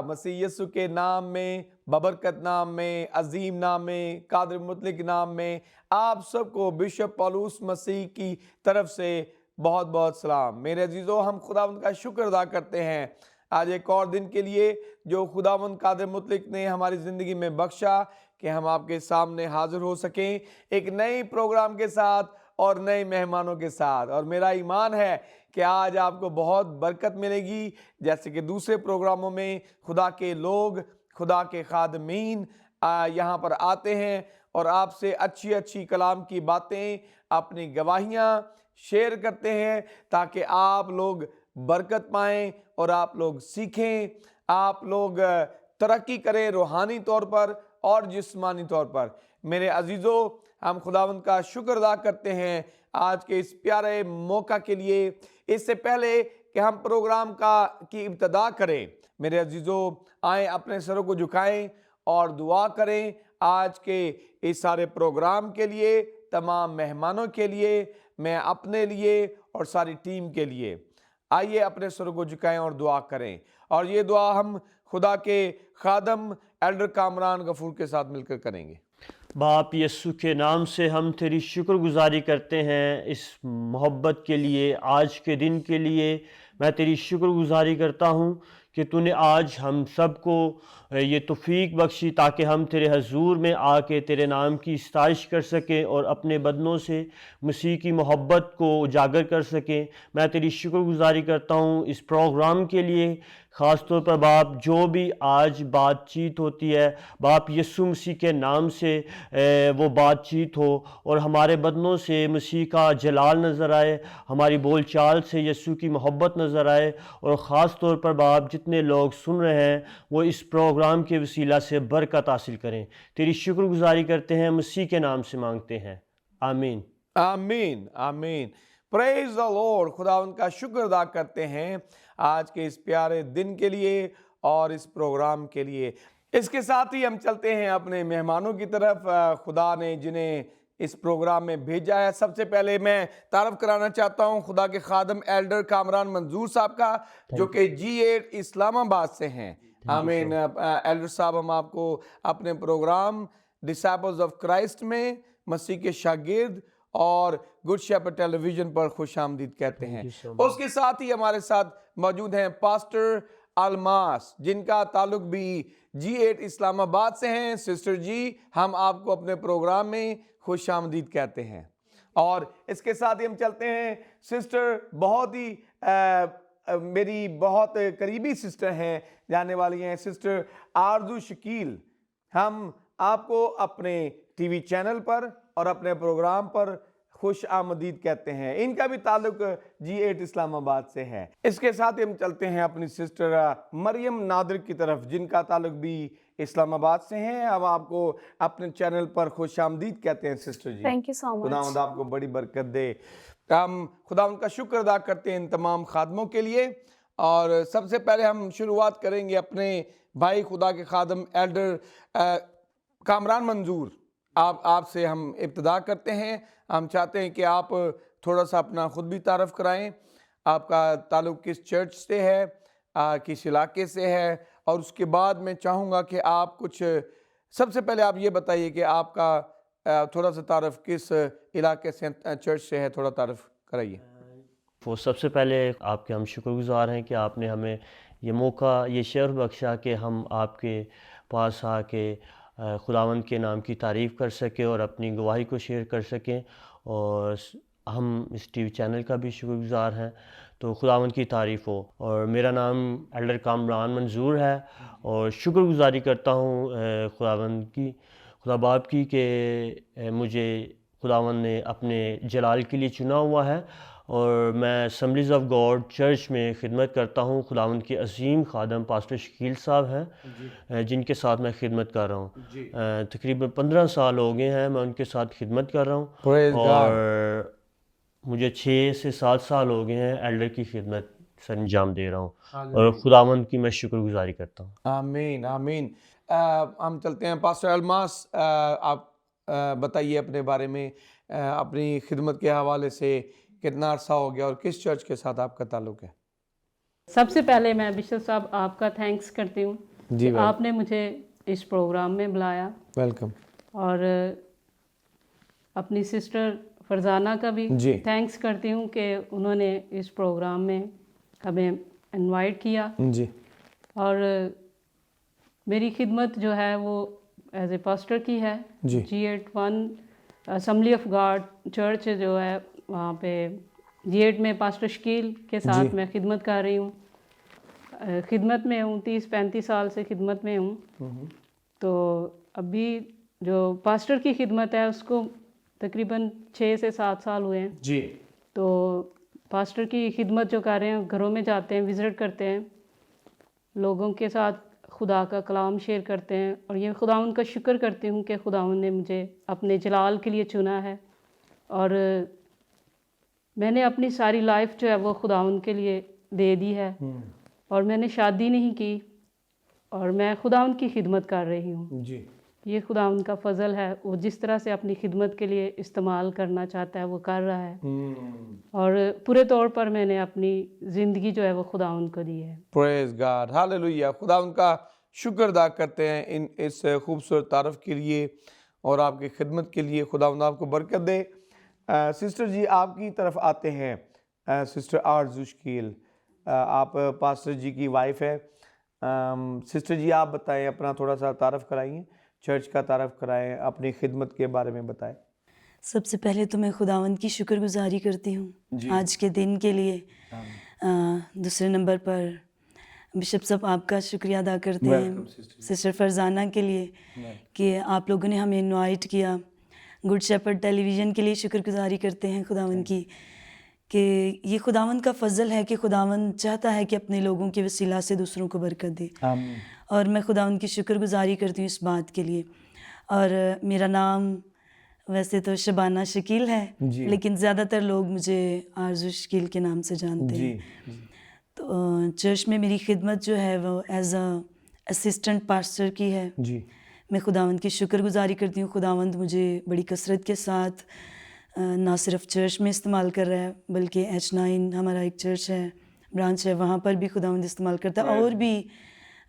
मसीह यीशु के नाम में, बबरकत नाम में, अजीम नाम में, कादिर मुतलक नाम में आप सबको बिशप पौलुस मसीह की तरफ से बहुत बहुत सलाम। मेरे अजीजों, हम खुदावंद का शुक्र अदा करते हैं आज एक और दिन के लिए जो खुदावंद कादिर मुतलक ने हमारी ज़िंदगी में बख्शा कि हम आपके सामने हाजिर हो सकें एक नई प्रोग्राम के साथ और नए मेहमानों के साथ। और मेरा ईमान है कि आज आपको बहुत बरकत मिलेगी, जैसे कि दूसरे प्रोग्रामों में खुदा के लोग, खुदा के खादमीन यहाँ पर आते हैं और आपसे अच्छी अच्छी कलाम की बातें, अपनी गवाहियाँ शेयर करते हैं ताकि आप लोग बरकत पाएं और आप लोग सीखें, आप लोग तरक्की करें रूहानी तौर पर और जिस्मानी तौर पर। मेरे अजीज़ों, हम खुदावंद का शुक्र अदा करते हैं आज के इस प्यारे मौका के लिए। इससे पहले कि हम प्रोग्राम की इब्तिदा करें, मेरे अजीज़ों, आए अपने सरों को झुकाएं और दुआ करें आज के इस सारे प्रोग्राम के लिए, तमाम मेहमानों के लिए, मैं अपने लिए और सारी टीम के लिए। आइए अपने सरों को झुकाएं और दुआ करें। और ये दुआ हम खुदा के खादम एल्डर कामरान गफूर के साथ मिलकर करेंगे। बाप यीशु के नाम से हम तेरी शुक्रगुजारी करते हैं इस मोहब्बत के लिए, आज के दिन के लिए। मैं तेरी शुक्रगुजारी करता हूँ कि तूने आज हम सबको ये तौफीक बख्शी ताकि हम तेरे हजूर में आके तेरे नाम की सताइश कर सकें और अपने बदनों से मसीह की मोहब्बत को उजागर कर सकें। मैं तेरी शुक्रगुजारी करता हूँ इस प्रोग्राम के लिए, ख़ास तौर पर बाप जो भी आज बातचीत होती है बाप यीशु मसीह के नाम से वो बातचीत हो और हमारे बदनों से मसीह का जलाल नज़र आए, हमारी बोलचाल से यीशु की मोहब्बत नज़र आए। और ख़ास तौर पर बाप जितने लोग सुन रहे हैं वो इस प्रोग्राम के वसीला से बरकत हासिल करें। तेरी शुक्रगुजारी करते हैं, मसीह के नाम से मांगते हैं, आमीन आमीन आमीन। Praise the Lord. खुदा उनका शुक्र अदा करते हैं आज के इस प्यारे दिन के लिए और इस प्रोग्राम के लिए। इसके साथ ही हम चलते हैं अपने मेहमानों की तरफ, खुदा ने जिन्हें इस प्रोग्राम में भेजा है। सबसे पहले मैं तारफ़ कराना चाहता हूं खुदा के खादम एल्डर कामरान मंजूर साहब का, जो कि G8 इस्लामाबाद से हैं। आमीन। एल्डर साहब, हम आपको अपने प्रोग्राम डिसाइपल्स ऑफ क्राइस्ट में मसीह के शागिर्द और गुड शेपर्ड टेलीविजन पर खुश आमदीद कहते हैं। उसके साथ ही हमारे साथ मौजूद हैं पास्टर अलमास, जिनका ताल्लुक भी G8 इस्लामाबाद से हैं। सिस्टर जी, हम आपको अपने प्रोग्राम में खुश आमदीद कहते हैं। और इसके साथ ही हम चलते हैं सिस्टर, बहुत ही मेरी बहुत करीबी सिस्टर हैं, जाने वाली हैं, सिस्टर आरजू शकील। हम आपको अपने टीवी चैनल पर और अपने प्रोग्राम पर खुश आमदीद कहते हैं। इनका भी ताल्लुक G8 इस्लामाबाद से है। इसके साथ हम चलते हैं अपनी सिस्टर मरियम नादिर की तरफ, जिनका ताल्लुक भी इस्लामाबाद से हैं। अब आपको अपने चैनल पर खुश आमदीद कहते हैं sister ji. Thank you so much. खुदावंद आपको बड़ी बरकत दे। हम खुदावंद का शुक्र अदा करते हैं इन तमाम खादमों के लिए। और सबसे पहले हम शुरुआत करेंगे अपने भाई खुदा के खादम एल्डर कामरान मंजूर, आपसे हम इब्तिदा करते हैं। हम चाहते हैं कि आप थोड़ा सा अपना ख़ुद भी तारफ़ कराएं, आपका ताल्लुक़ किस चर्च से है, किस इलाके से है। और उसके बाद मैं चाहूँगा कि आप कुछ, सबसे पहले आप ये बताइए कि आपका थोड़ा सा तारफ़ किस इलाके से, चर्च से है, थोड़ा तारफ़ कराइए। वो सबसे पहले आपके हम शुक्रगुज़ार हैं कि आपने हमें ये मौका, ये शर्फ़ बख्शा कि हम आपके पास आके खुदावंद के नाम की तारीफ़ कर सकें और अपनी गवाही को शेयर कर सकें। और हम इस टीवी चैनल का भी शुक्रगुज़ार हैं। तो खुदावंद की तारीफ़ हो। और मेरा नाम एल्डर कामरान मंजूर है और शुक्रगुज़ारी करता हूँ खुदावंद की, खुदा बाप की, कि मुझे खुदावंद ने अपने जलाल के लिए चुना हुआ है। और मैं असम्बलीज़ ऑफ गॉड चर्च में ख़िदमत करता हूँ। खुदावंद के अजीम खादम पास्टर शकील साहब हैं, जिनके साथ मैं ख़िदमत कर रहा हूँ। तकरीबन 15 साल हो गए हैं मैं उनके साथ ख़िदमत कर रहा हूँ। और मुझे 6 से 7 साल हो गए हैं एल्डर की ख़िदमत सर अंजाम दे रहा हूँ। और खुदावंद की मैं शुक्रगुज़ारी करता हूँ। आमीन आमीन। हम चलते हैं पास्टर अलमास, आप बताइए अपने बारे में, अपनी खिदमत के हवाले से कितना अरसा हो गया और किस चर्च के साथ आपका ताल्लुक़ है। सबसे पहले मैं बिशप साहब आपका थैंक्स करती हूँ जी कि आपने मुझे इस प्रोग्राम में बुलाया, वेलकम और अपनी सिस्टर फरजाना का भी जी थैंक्स करती हूँ कि उन्होंने इस प्रोग्राम में हमें इनवाइट किया। जी और मेरी खिदमत जो है वो एज ए पास्टर की है। जी G81 assembly of God church जो है, वहाँ पे G8 में पास्टर शकील के जी। साथ मैं खिदमत कर रही हूँ। खिदमत में हूँ, 30-35 साल से खिदमत में हूँ। तो अभी जो पास्टर की खिदमत है उसको तकरीबन 6 से 7 साल हुए हैं। जी तो पास्टर की खिदमत जो कर रहे हैं, घरों में जाते हैं, विज़िट करते हैं, लोगों के साथ खुदा का कलाम शेयर करते हैं, और ये खुदावन का शुक्र करती हूँ कि खुदावन ने मुझे अपने जलाल के लिए चुना है। और मैंने अपनी सारी लाइफ जो है वो खुदावन के लिए दे दी है, और मैंने शादी नहीं की, और मैं खुदावन की खिदमत कर रही हूँ। जी ये खुदावन का फजल है, वो जिस तरह से अपनी खिदमत के लिए इस्तेमाल करना चाहता है वो कर रहा है। और पूरे तौर पर मैंने अपनी ज़िंदगी जो है वो खुदावन को दी है। Praise God, hallelujah. खुदा उनका शुक्र अदा करते हैं इस खूबसूरत तारफ़ के लिए और आपकी खिदमत के लिए। खुदा आपको बरकत दे। सिस्टर जी आपकी तरफ आते हैं। सिस्टर आरज़ू शकील, आप पास्टर जी की वाइफ है। सिस्टर जी आप बताएं, अपना थोड़ा सा तारफ़ कराइए, चर्च का तारफ़ कराएं, अपनी खिदमत के बारे में बताएं। सबसे पहले तो मैं खुदावंद की शुक्रगुजारी करती जी। हूँ आज के दिन के लिए। दूसरे नंबर पर बिशप साहब आपका शुक्रिया अदा करते वेलकम हैं सिस्टर जी। सिस्टर फरजाना के लिए कि आप लोगों ने हमें इनवाइट किया। गुड शेपर्ड टेलीविज़न के लिए शुक्रगुजारी करते हैं खुदावंद की कि ये खुदावंद का फ़ज़ल है कि खुदावंद चाहता है कि अपने लोगों के वसीला से दूसरों को बरकत दे। आमीन। और मैं खुदावंद की शुक्रगुजारी करती हूँ इस बात के लिए। और मेरा नाम वैसे तो शबाना शकील है, जी। लेकिन ज़्यादातर लोग मुझे आरज़ू शकील के नाम से जानते जी हैं। तो चर्च में मेरी खिदमत जो है वो एज अ असिस्टेंट पास्टर की है। जी मैं खुदावंद की शुक्रगुजारी करती हूँ। खुदावंद मुझे बड़ी कसरत के साथ ना सिर्फ चर्च में इस्तेमाल कर रहा है, बल्कि H9 हमारा एक चर्च है, ब्रांच है, वहाँ पर भी खुदावंद इस्तेमाल करता है, और भी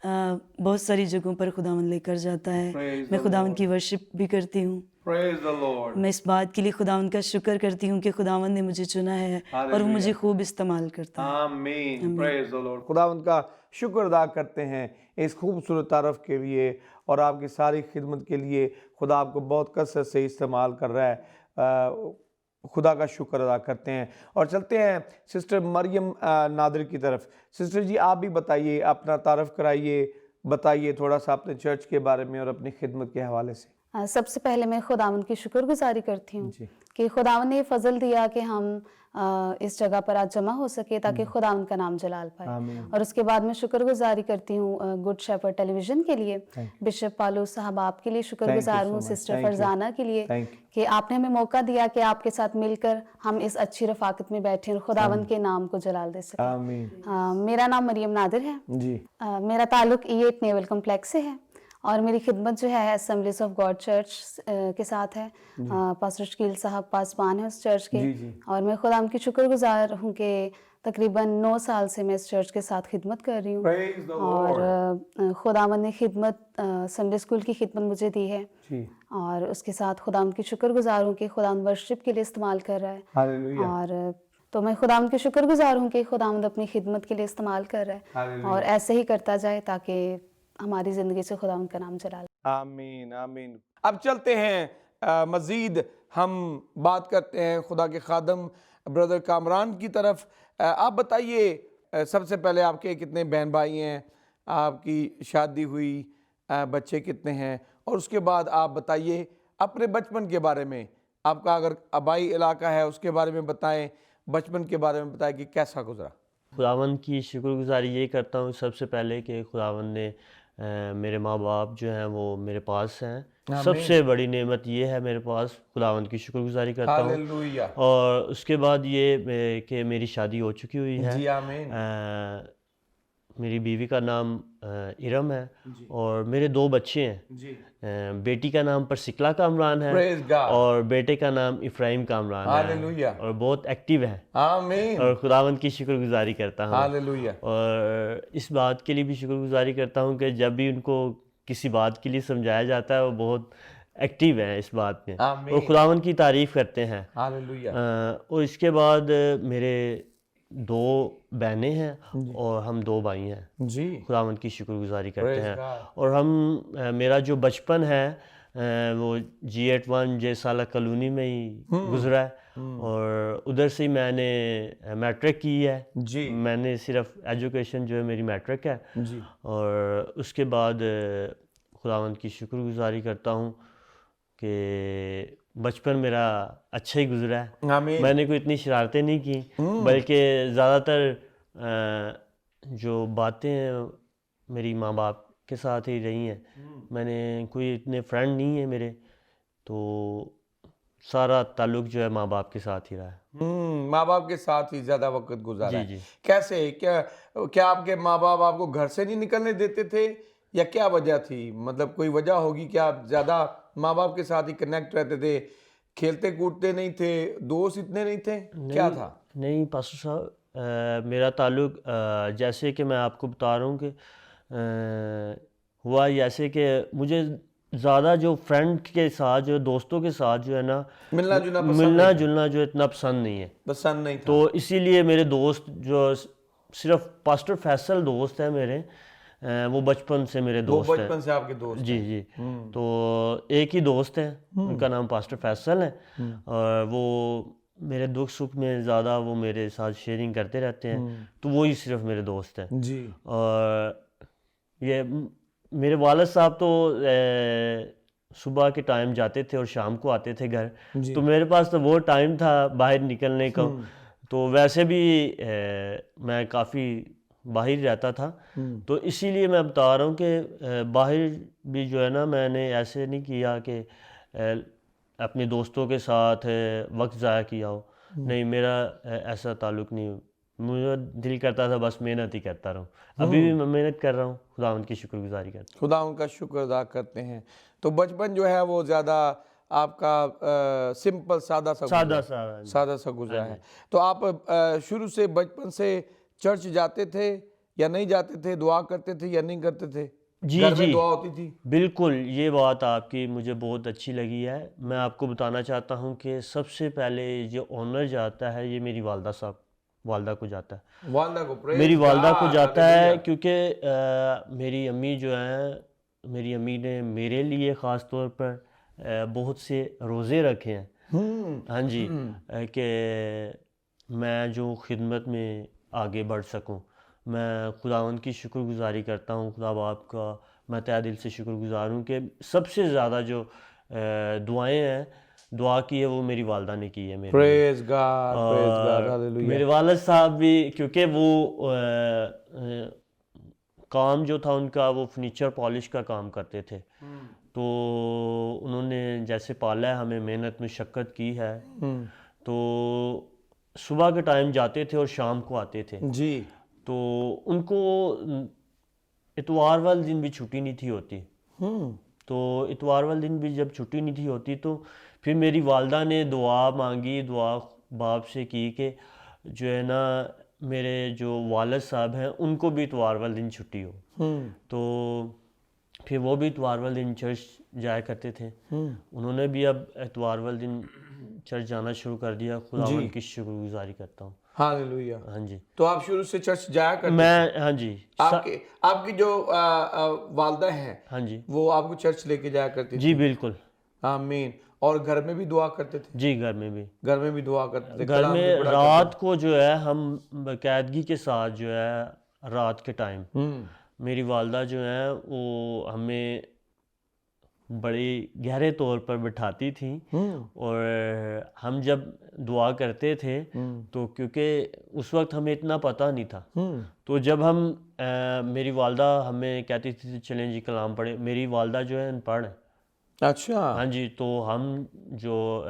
बहुत सारी जगहों पर खुदावंद लेकर जाता है। Praise मैं the खुदावंद Lord. की वर्शिप भी करती हूँ। Praise the Lord. मैं इस बात के लिए खुदावंद का शुक्र करती हूँ कि खुदावंद ने मुझे चुना है और वो मुझे खूब इस्तेमाल करता है। आमीन। Praise the Lord. खुदावंद का शुक्र अदा करते हैं इस खूबसूरत तारफ़ के लिए और आपकी सारी खिदमत के लिए। खुदा आपको बहुत कसरत से इस्तेमाल कर रहा है। खुदा का शुक्र अदा करते हैं और चलते हैं सिस्टर मरियम नादिर की तरफ। सिस्टर जी आप भी बताइए, अपना तारफ़ कराइए, बताइए थोड़ा सा अपने चर्च के बारे में और अपनी खिदमत के हवाले से। सबसे पहले मैं खुदावन की शुक्रगुजारी करती हूँ जी। कि खुदावन ने ये फजल दिया कि हम इस जगह पर आज जमा हो सके ताकि खुदावन का नाम जलाल पाए। आमीन। और उसके बाद मैं शुक्रगुजारी करती हूँ गुड शेपर्ड टेलीविज़न के लिए, बिशप पालू साहब आपके लिए शुक्रगुजार हूँ, सिस्टर फरजाना के लिए कि आपने हमें मौका दिया कि आपके साथ मिलकर हम इस अच्छी रफाकत में बैठे और खुदावन के नाम को जलाल दे सकें। आमीन। मेरा नाम मरियम नादिर है जी। मेरा ताल्लुक E8 नेवल कम्प्लेक्स से है और मेरी खिदमत जो है असम्बलीज ऑफ गॉड चर्च के साथ है। पास्टर शकील साहब पासबान है उस चर्च के। जी। और मैं खुदा उनकी शुक्रगुजार हूँ कि तकरीबन 9 साल से मैं इस चर्च के साथ खिदमत कर रही हूँ। Praise the और खुदावन ने खिदमत संडे स्कूल की खिदमत मुझे दी है जी। और उसके साथ खुदा उनकी शुक्रगुजार हूँ कि खुदा वर्शिप के लिए इस्तेमाल कर रहा है। हालेलुया। और तो मैं खुदा उनकी शुक्रगुजार हूँ कि खुदा अपनी खिदमत के लिए इस्तेमाल कर रहा है हालेलुया। और ऐसे ही करता जाए ताकि हमारी ज़िंदगी से खुदा उनका नाम जलाल। आमीन आमीन। अब चलते हैं मज़ीद हम बात करते हैं खुदा के खादम ब्रदर कामरान की तरफ। आप बताइए सबसे पहले आपके कितने बहन भाई हैं, आपकी शादी हुई, बच्चे कितने हैं, और उसके बाद आप बताइए अपने बचपन के बारे में। आपका अगर आबाई इलाका है उसके बारे में बताएं, बचपन के बारे में बताएं कि कैसा गुजरा। खुदावंद की शुक्रगुजारी ये करता हूँ सबसे पहले कि खुदावंद ने मेरे माँ बाप जो हैं वो मेरे पास हैं। सबसे बड़ी नेमत ये है मेरे पास, खुदावंद की शुक्रगुजारी करता हूँ। हालेलुया। और उसके बाद ये कि मेरी शादी हो चुकी हुई है। जी आमीन। मेरी बीवी का नाम इरम है और मेरे 2 बच्चे हैं। जी। बेटी का नाम परसिकला कामरान है Praise God. और बेटे का नाम इफ्राहिम कामरान है हालेलुया। और बहुत एक्टिव है आमीन। और खुदावंद की शुक्रगुजारी करता हूँ। हालेलुया। और इस बात के लिए भी शुक्रगुजारी करता हूँ कि जब भी उनको किसी बात के लिए समझाया जाता है वो बहुत एक्टिव हैं इस बात में आमीन। और खुदावंद की तारीफ़ करते हैं। हालेलुया। और इसके बाद मेरे 2 बहनें हैं और हम 2 भाई हैं। जी। खुदावंद की शुक्रगुजारी करते Praise हैं God. और हम मेरा जो बचपन है वो G81 जे साला कॉलोनी में ही गुजरा है और उधर से ही मैंने मैट्रिक की है। जी। मैंने सिर्फ एजुकेशन जो है मेरी मैट्रिक है जी। और उसके बाद खुदावंद की शुक्रगुजारी करता हूँ कि बचपन मेरा अच्छा ही गुजरा है। आमीन। मैंने कोई इतनी शरारतें नहीं की बल्कि ज़्यादातर जो बातें हैं मेरी माँ बाप के साथ ही रही हैं। मैंने कोई इतने फ्रेंड नहीं है मेरे, तो सारा ताल्लुक़ जो है माँ बाप के साथ ही रहा है। माँ बाप के साथ ही ज्यादा वक्त गुजारा जी, है। जी। कैसे, क्या आपके माँ बाप आपको घर से नहीं निकलने देते थे या क्या वजह थी? मतलब कोई वजह होगी कि आप ज्यादा माँ बाप के साथ ही कनेक्ट रहते थे, खेलते कूदते नहीं थे, दोस्त इतने नहीं थे, क्या था? नहीं पास्टर साहब, मेरा ताल्लुक़ जैसे कि मैं आपको बता रहा हूँ कि हुआ जैसे कि मुझे ज़्यादा जो फ्रेंड के साथ जो दोस्तों के साथ जो है ना मिलना जुलना पसंद मिलना नहीं था? जुलना जो इतना पसंद नहीं है। पसंद नहीं था। तो इसीलिए मेरे दोस्त जो सिर्फ पास्टर फैसल दोस्त है मेरे, वो बचपन से मेरे वो दोस्त हैं। बचपन से आपके दोस्त जी हैं। जी। तो एक ही दोस्त है, उनका नाम पास्टर फैसल है और वो मेरे दुख सुख में ज़्यादा वो मेरे साथ शेयरिंग करते रहते हैं, तो वो ही सिर्फ मेरे दोस्त हैं। जी। और ये मेरे वालिद साहब तो सुबह के टाइम जाते थे और शाम को आते थे घर, जी। तो मेरे पास तो वो टाइम था बाहर निकलने का। तो वैसे भी मैं काफ़ी बाहर रहता था, तो इसीलिए मैं बता रहा हूँ कि बाहर भी जो है ना मैंने ऐसे नहीं किया कि अपने दोस्तों के साथ वक्त ज़ाया किया हो। नहीं, मेरा ऐसा ताल्लुक़ नहीं। मुझे दिल करता था बस मेहनत ही करता रहूँ। अभी भी मैं मेहनत कर रहा हूँ, खुदावंद की शुक्रगुजारी करता हूँ। खुदा उनका शुक्र अदा करते हैं। तो बचपन जो है वो ज़्यादा आपका सिंपल सादा सा गुजरा है। तो आप शुरू से बचपन से चर्च जाते थे या नहीं जाते थे, दुआ करते थे या नहीं करते थे? जी घर में जी, दुआ होती थी? बिल्कुल, ये बात आपकी मुझे बहुत अच्छी लगी है। मैं आपको बताना चाहता हूँ कि सबसे पहले जो ऑनर जाता है ये मेरी वालदा को जाता है। वालदा को, praise मेरी वालदा को God, जाता है हालेलुया। क्योंकि मेरी अम्मी जो हैं, मेरी अम्मी ने मेरे लिए ख़ास तौर पर बहुत से रोज़े रखे हैं। हाँ जी, कि मैं जो खिदमत में आगे बढ़ सकूं। मैं खुदावंद की शुक्रगुजारी करता हूँ, खुदा बाप का मैं तहे दिल से शुक्रगुजार हूँ कि सबसे ज़्यादा जो दुआएं हैं, दुआ की है वो मेरी वालदा ने की है मेरे लिए। Praise God, praise God, और हालेलुया। मेरे वालिद साहब भी, क्योंकि वो काम जो था उनका वो फर्नीचर पॉलिश का काम करते थे, तो उन्होंने जैसे पाला है हमें, मेहनत मुशक्क़त की है, तो सुबह के टाइम जाते थे और शाम को आते थे। जी। तो उनको इतवार वाले दिन भी छुट्टी नहीं थी होती। तो इतवार वाले दिन भी जब छुट्टी नहीं थी होती तो फिर मेरी वालदा ने दुआ मांगी, दुआ बाप से की कि जो है ना मेरे जो वालिद साहब हैं उनको भी इतवार वाले दिन छुट्टी हो। तो फिर वो भी इतवार वाले दिन चर्च जाया करते थे। उन्होंने भी अब इतवार वाले दिन चर्च जाना शुरू कर दिया। खुदावंद की शुक्रगुजारी करता हूँ। हालेलुया। हाँ जी, तो आप शुरू से चर्च जाया करते थे? मैं, हाँ जी, आपकी जो वालदा हैं, हाँ जी, वो आपको चर्च लेके जाया करती जी थी? बिल्कुल। आमीन। और घर में भी दुआ करते थे? जी, घर में भी। घर में भी दुआ करते थे, घर कलाम भी में पढ़ा रात को जो है हम बाकायदगी के साथ जो है रात के टाइम मेरी वालदा जो है वो हमें बड़ी गहरे तौर पर बिठाती थी और हम जब दुआ करते थे तो क्योंकि उस वक्त हमें इतना पता नहीं था, तो जब हम मेरी वालदा हमें कहती थी चलें जी कलाम पढ़े। मेरी वालदा जो है अनपढ़ है। अच्छा। हाँ जी, तो हम जो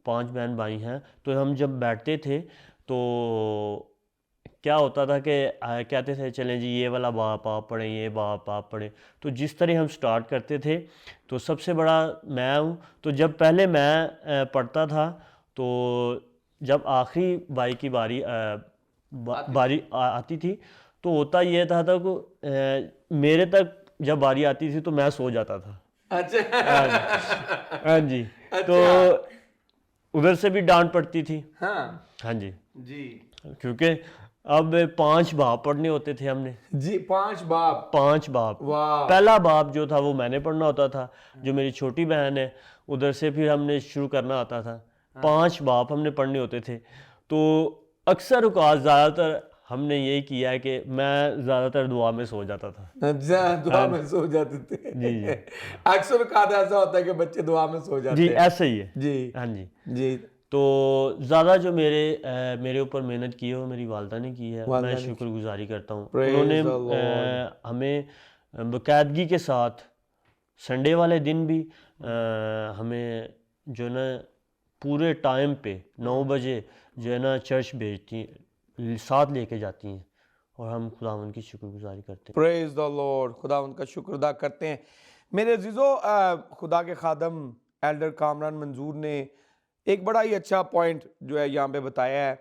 5 बहन भाई हैं, तो हम जब बैठते थे तो क्या होता था कि कहते थे चलें जी ये वाला बाप आप पढ़ें, ये बाप आप पढ़ें। तो जिस तरह हम स्टार्ट करते थे, तो सबसे बड़ा मैं हूँ। तो जब पहले मैं पढ़ता था, तो जब आखिरी भाई की बारी आती थी, तो होता ये था कि मेरे तक जब बारी आती थी तो मैं सो जाता था। अच्छा। हाँ जी, हाँ जी। तो उधर से भी डांट पड़ती थी। हाँ हाँ जी, जी क्योंकि अब 5 बाब पढ़ने होते थे हमने, जी, 5 बाप। 5 बाब। वाह। पहला बाब जो था वो मैंने पढ़ना होता था, जो मेरी छोटी बहन है उधर से फिर हमने शुरू करना होता था। 5 बाब हमने पढ़ने होते थे। तो अक्सर औक़ात ज़्यादातर हमने यही किया है कि मैं ज़्यादातर दुआ में सो जाता था। अच्छा, दुआ में सो जाते थे। जी जी अक्सर औक़ात ऐसा होता है कि बच्चे दुआ में सो जी, जाते हैं। ऐसा ही है। जी हाँ जी। जी। तो ज़्यादा जो मेरे ऊपर मेहनत की है वो मेरी वालदा ने की है। वालदा मैं ने शुक्रगुज़ारी करता हूँ। Praise उन्होंने the Lord. हमें बाकायदगी के साथ संडे वाले दिन भी हमें जो है ना पूरे टाइम पे 9 बजे जो है ना चर्च भेजती, साथ लेके जाती हैं, और हम खुदावंद की शुक्रगुज़ारी करते हैं। प्रेज द लॉर्ड, खुदा उनका शुक्र अदा करते हैं। मेरे अजीज़ों, खुदा के खादम एल्डर कामरान मंजूर ने एक बड़ा ही अच्छा पॉइंट जो है यहाँ पे बताया है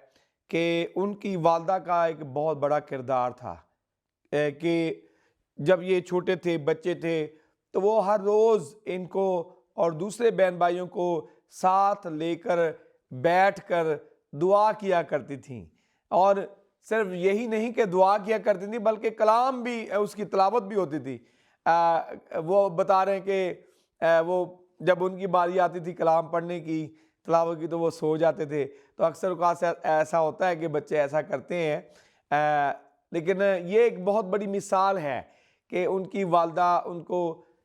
कि उनकी वालदा का एक बहुत बड़ा किरदार था कि जब ये छोटे थे, बच्चे थे, तो वो हर रोज़ इनको और दूसरे बहन भाइयों को साथ लेकर बैठकर दुआ किया करती थी। और सिर्फ यही नहीं कि दुआ किया करती थी, बल्कि कलाम भी, उसकी तिलावत भी होती थी। वो बता रहे हैं कि वो जब उनकी बारी आती थी कलाम पढ़ने की, तिलावत की, तो वो सो जाते थे। तो अक्सर औक़ात ऐसा होता है कि बच्चे ऐसा करते हैं, लेकिन ये एक बहुत बड़ी मिसाल है कि उनकी वालदा उनको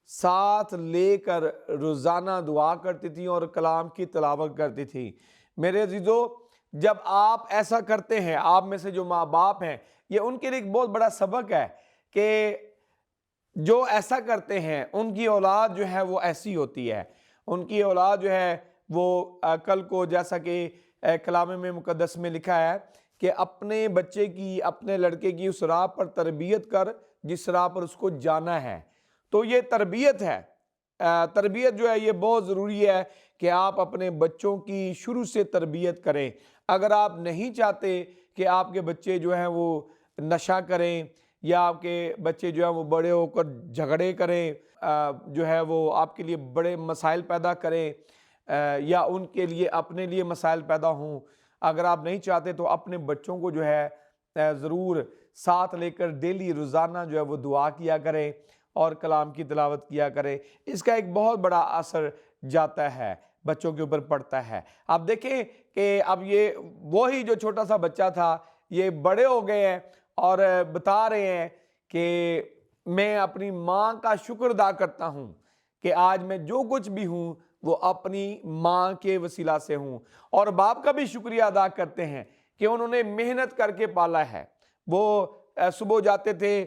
साथ लेकर रोज़ाना दुआ करती थी और कलाम की तिलावत करती थी। मेरे अजीज़ों, जब आप ऐसा करते हैं, आप में से जो माँ बाप हैं, ये उनके लिए एक बहुत बड़ा सबक है कि जो ऐसा करते हैं उनकी औलाद जो है वो ऐसी होती है। उनकी औलाद जो है वो कल को, जैसा कि कलाम में मुकद्दस में लिखा है कि अपने बच्चे की, अपने लड़के की उस राह पर तरबियत कर जिस राह पर उसको जाना है। तो ये तरबियत है। तरबियत जो है ये बहुत ज़रूरी है कि आप अपने बच्चों की शुरू से तरबियत करें। अगर आप नहीं चाहते कि आपके बच्चे जो हैं वो नशा करें, या आपके बच्चे जो हैं वो बड़े होकर झगड़े करें, जो है वो आपके लिए बड़े मसाइल पैदा करें, या उनके लिए अपने लिए मसाइल पैदा हों, अगर आप नहीं चाहते तो अपने बच्चों को जो है ज़रूर साथ लेकर डेली रोज़ाना जो है वो दुआ किया करें और कलाम की तिलावत किया करें। इसका एक बहुत बड़ा असर जाता है, बच्चों के ऊपर पड़ता है। आप देखें कि अब ये वही जो छोटा सा बच्चा था, ये बड़े हो गए हैं और बता रहे हैं कि मैं अपनी माँ का शुक्र अदा करता हूँ कि आज मैं जो कुछ भी हूँ वो अपनी माँ के वसीला से हूँ। और बाप का भी शुक्रिया अदा करते हैं कि उन्होंने मेहनत करके पाला है। वो सुबह जाते थे,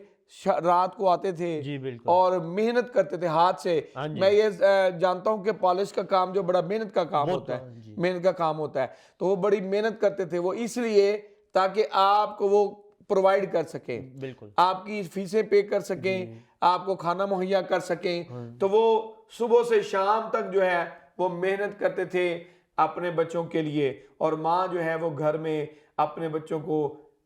रात को आते थे जी बिल्कुल। और मेहनत करते थे हाथ से। हाँ जी। मैं ये जानता हूँ कि पॉलिश का काम जो बड़ा मेहनत का काम बहुत होता है, जी। मेहनत का काम होता है, तो वो बड़ी मेहनत करते थे। वो इसलिए ताकि आपको वो प्रोवाइड कर सकें, बिल्कुल। आपकी फीसें पे कर सकें, आपको खाना मुहैया कर सकें। तो वो सुबह से शाम तक जो है वो मेहनत करते थे अपने बच्चों के लिए, और माँ जो है वो घर में अपने बच्चों को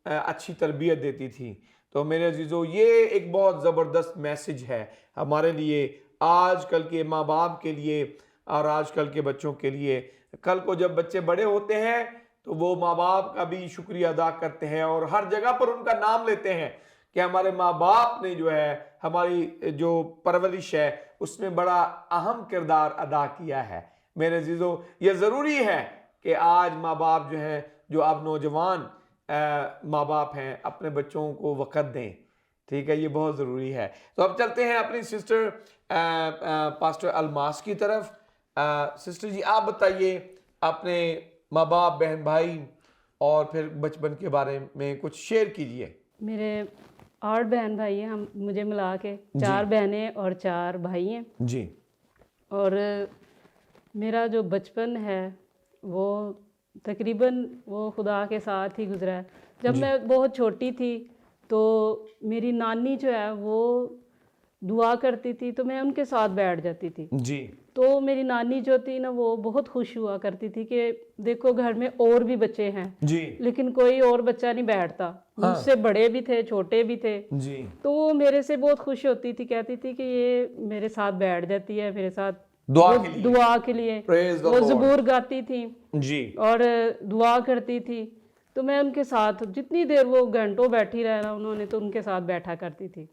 अच्छी तरबियत देती थी। तो मेरे अजीज़ों, ये एक बहुत ज़बरदस्त मैसेज है हमारे लिए, आजकल के माँ बाप के लिए और आजकल के बच्चों के लिए। कल को जब बच्चे बड़े होते हैं तो वो माँ बाप का भी शुक्रिया अदा करते हैं और हर जगह पर उनका नाम लेते हैं कि हमारे माँ बाप ने जो है हमारी जो परवरिश है उसमें बड़ा अहम किरदार अदा किया है। मेरे अजीज़ों, ये ज़रूरी है कि आज माँ बाप जो हैं, जो अब नौजवान माँ बाप हैं, अपने बच्चों को वक़्त दें। ठीक है, ये बहुत ज़रूरी है। तो अब चलते हैं अपनी सिस्टर पास्टर अलमास की तरफ। सिस्टर जी, आप बताइए अपने माँ बाप, बहन भाई और फिर बचपन के बारे में कुछ शेयर कीजिए। मेरे 8 बहन भाई हैं, हम मुझे मिला के 4 बहनें और 4 भाई हैं जी। और मेरा जो बचपन है वो तकरीबन वो खुदा के साथ ही गुजरा है। जब मैं बहुत छोटी थी तो मेरी नानी जो है वो दुआ करती थी तो मैं उनके साथ बैठ जाती थी। जी तो मेरी नानी जो थी ना वो बहुत खुश हुआ करती थी कि देखो घर में और भी बच्चे हैं, जी लेकिन कोई और बच्चा नहीं बैठता। मुझसे बड़े भी थे, छोटे भी थे। जी तो वो मेरे से बहुत खुश होती थी, कहती थी कि ये मेरे साथ बैठ जाती है, मेरे साथ दुआ वो के लिए। दुआ के लिए Praise the वो Lord. ज़बूर गाती थी जी और दुआ करती थी। तो मैं उनके साथ जितनी देर वो घंटों बैठी रहना उन्होंने तो उनके साथ बैठा करती थी।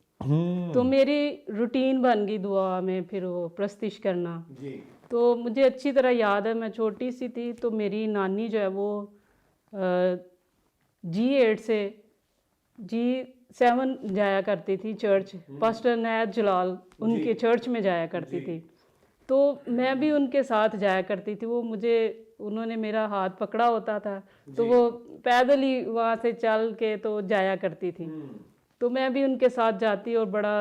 तो मेरी रूटीन बन गई दुआ में फिर वो प्रस्तिश करना। जी तो मुझे अच्छी तरह याद है, मैं छोटी सी थी तो मेरी नानी जो है वो G8 से G7 जाया करती थी चर्च। पास्टर नैद जलाल उनके चर्च में जाया करती थी। तो मैं भी उनके साथ जाया करती थी। वो मुझे उन्होंने मेरा हाथ पकड़ा होता था तो वो पैदल ही वहाँ से चल के तो जाया करती थी। तो मैं भी उनके साथ जाती और बड़ा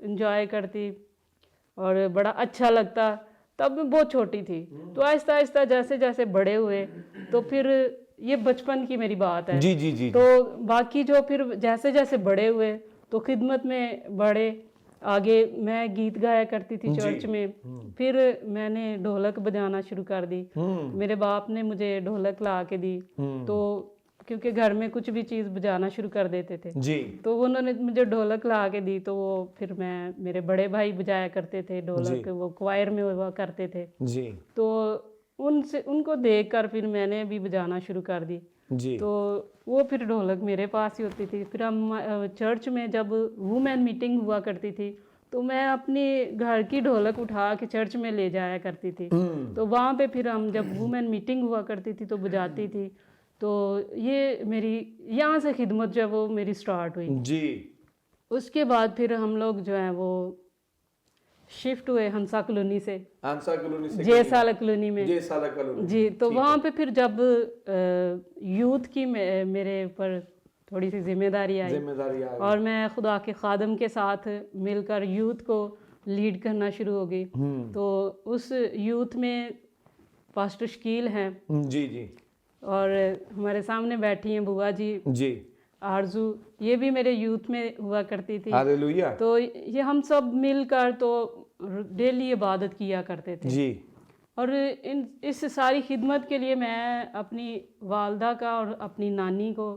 इन्जॉय करती और बड़ा अच्छा लगता। तब मैं बहुत छोटी थी। तो आहिस्ता आहिस्ता जैसे जैसे बड़े हुए तो फिर ये बचपन की मेरी बात है। जी जी जी तो बाकी जो फिर जैसे जैसे बड़े हुए तो खिदमत में बढ़े आगे। मैं गीत गाया करती थी चर्च में। फिर मैंने ढोलक बजाना शुरू कर दी। मेरे बाप ने मुझे ढोलक ला के दी। तो क्योंकि घर में कुछ भी चीज़ बजाना शुरू कर देते थे जी तो उन्होंने मुझे ढोलक ला के दी। तो वो फिर मैं मेरे बड़े भाई बजाया करते थे ढोलक, वो क्वायर में हुआ करते थे। जी तो उनसे उनको देखकर फिर मैंने भी बजाना शुरू कर दी। जी तो वो फिर ढोलक मेरे पास ही होती थी। फिर हम चर्च में जब वुमेन मीटिंग हुआ करती थी तो मैं अपनी घर की ढोलक उठा के चर्च में ले जाया करती थी। तो वहाँ पे फिर हम जब वुमेन मीटिंग हुआ करती थी तो बजाती थी। तो ये मेरी यहाँ से खिदमत जो है वो मेरी स्टार्ट हुई। जी उसके बाद फिर हम लोग जो है वो शिफ्ट हुए हंसा कॉलोनी से आंसर कॉलोनी से जेसाला कॉलोनी में। जे साला कॉलोनी जी तो वहाँ पे फिर जब यूथ की मेरे ऊपर थोड़ी सी जिम्मेदारी आई जिम्मेदारी आ गई। और मैं खुदा के खादम के साथ मिलकर यूथ को लीड करना शुरू हो गई। तो उस यूथ में पास्टर शकील हैं जी जी और हमारे सामने बैठी हैं बुआ जी जी आरजू, ये भी मेरे यूथ में हुआ करती थी। हालेलुया तो ये हम सब मिलकर तो डेली इबादत किया करते थे। जी और इस सारी खिदमत के लिए मैं अपनी वालदा का और अपनी नानी को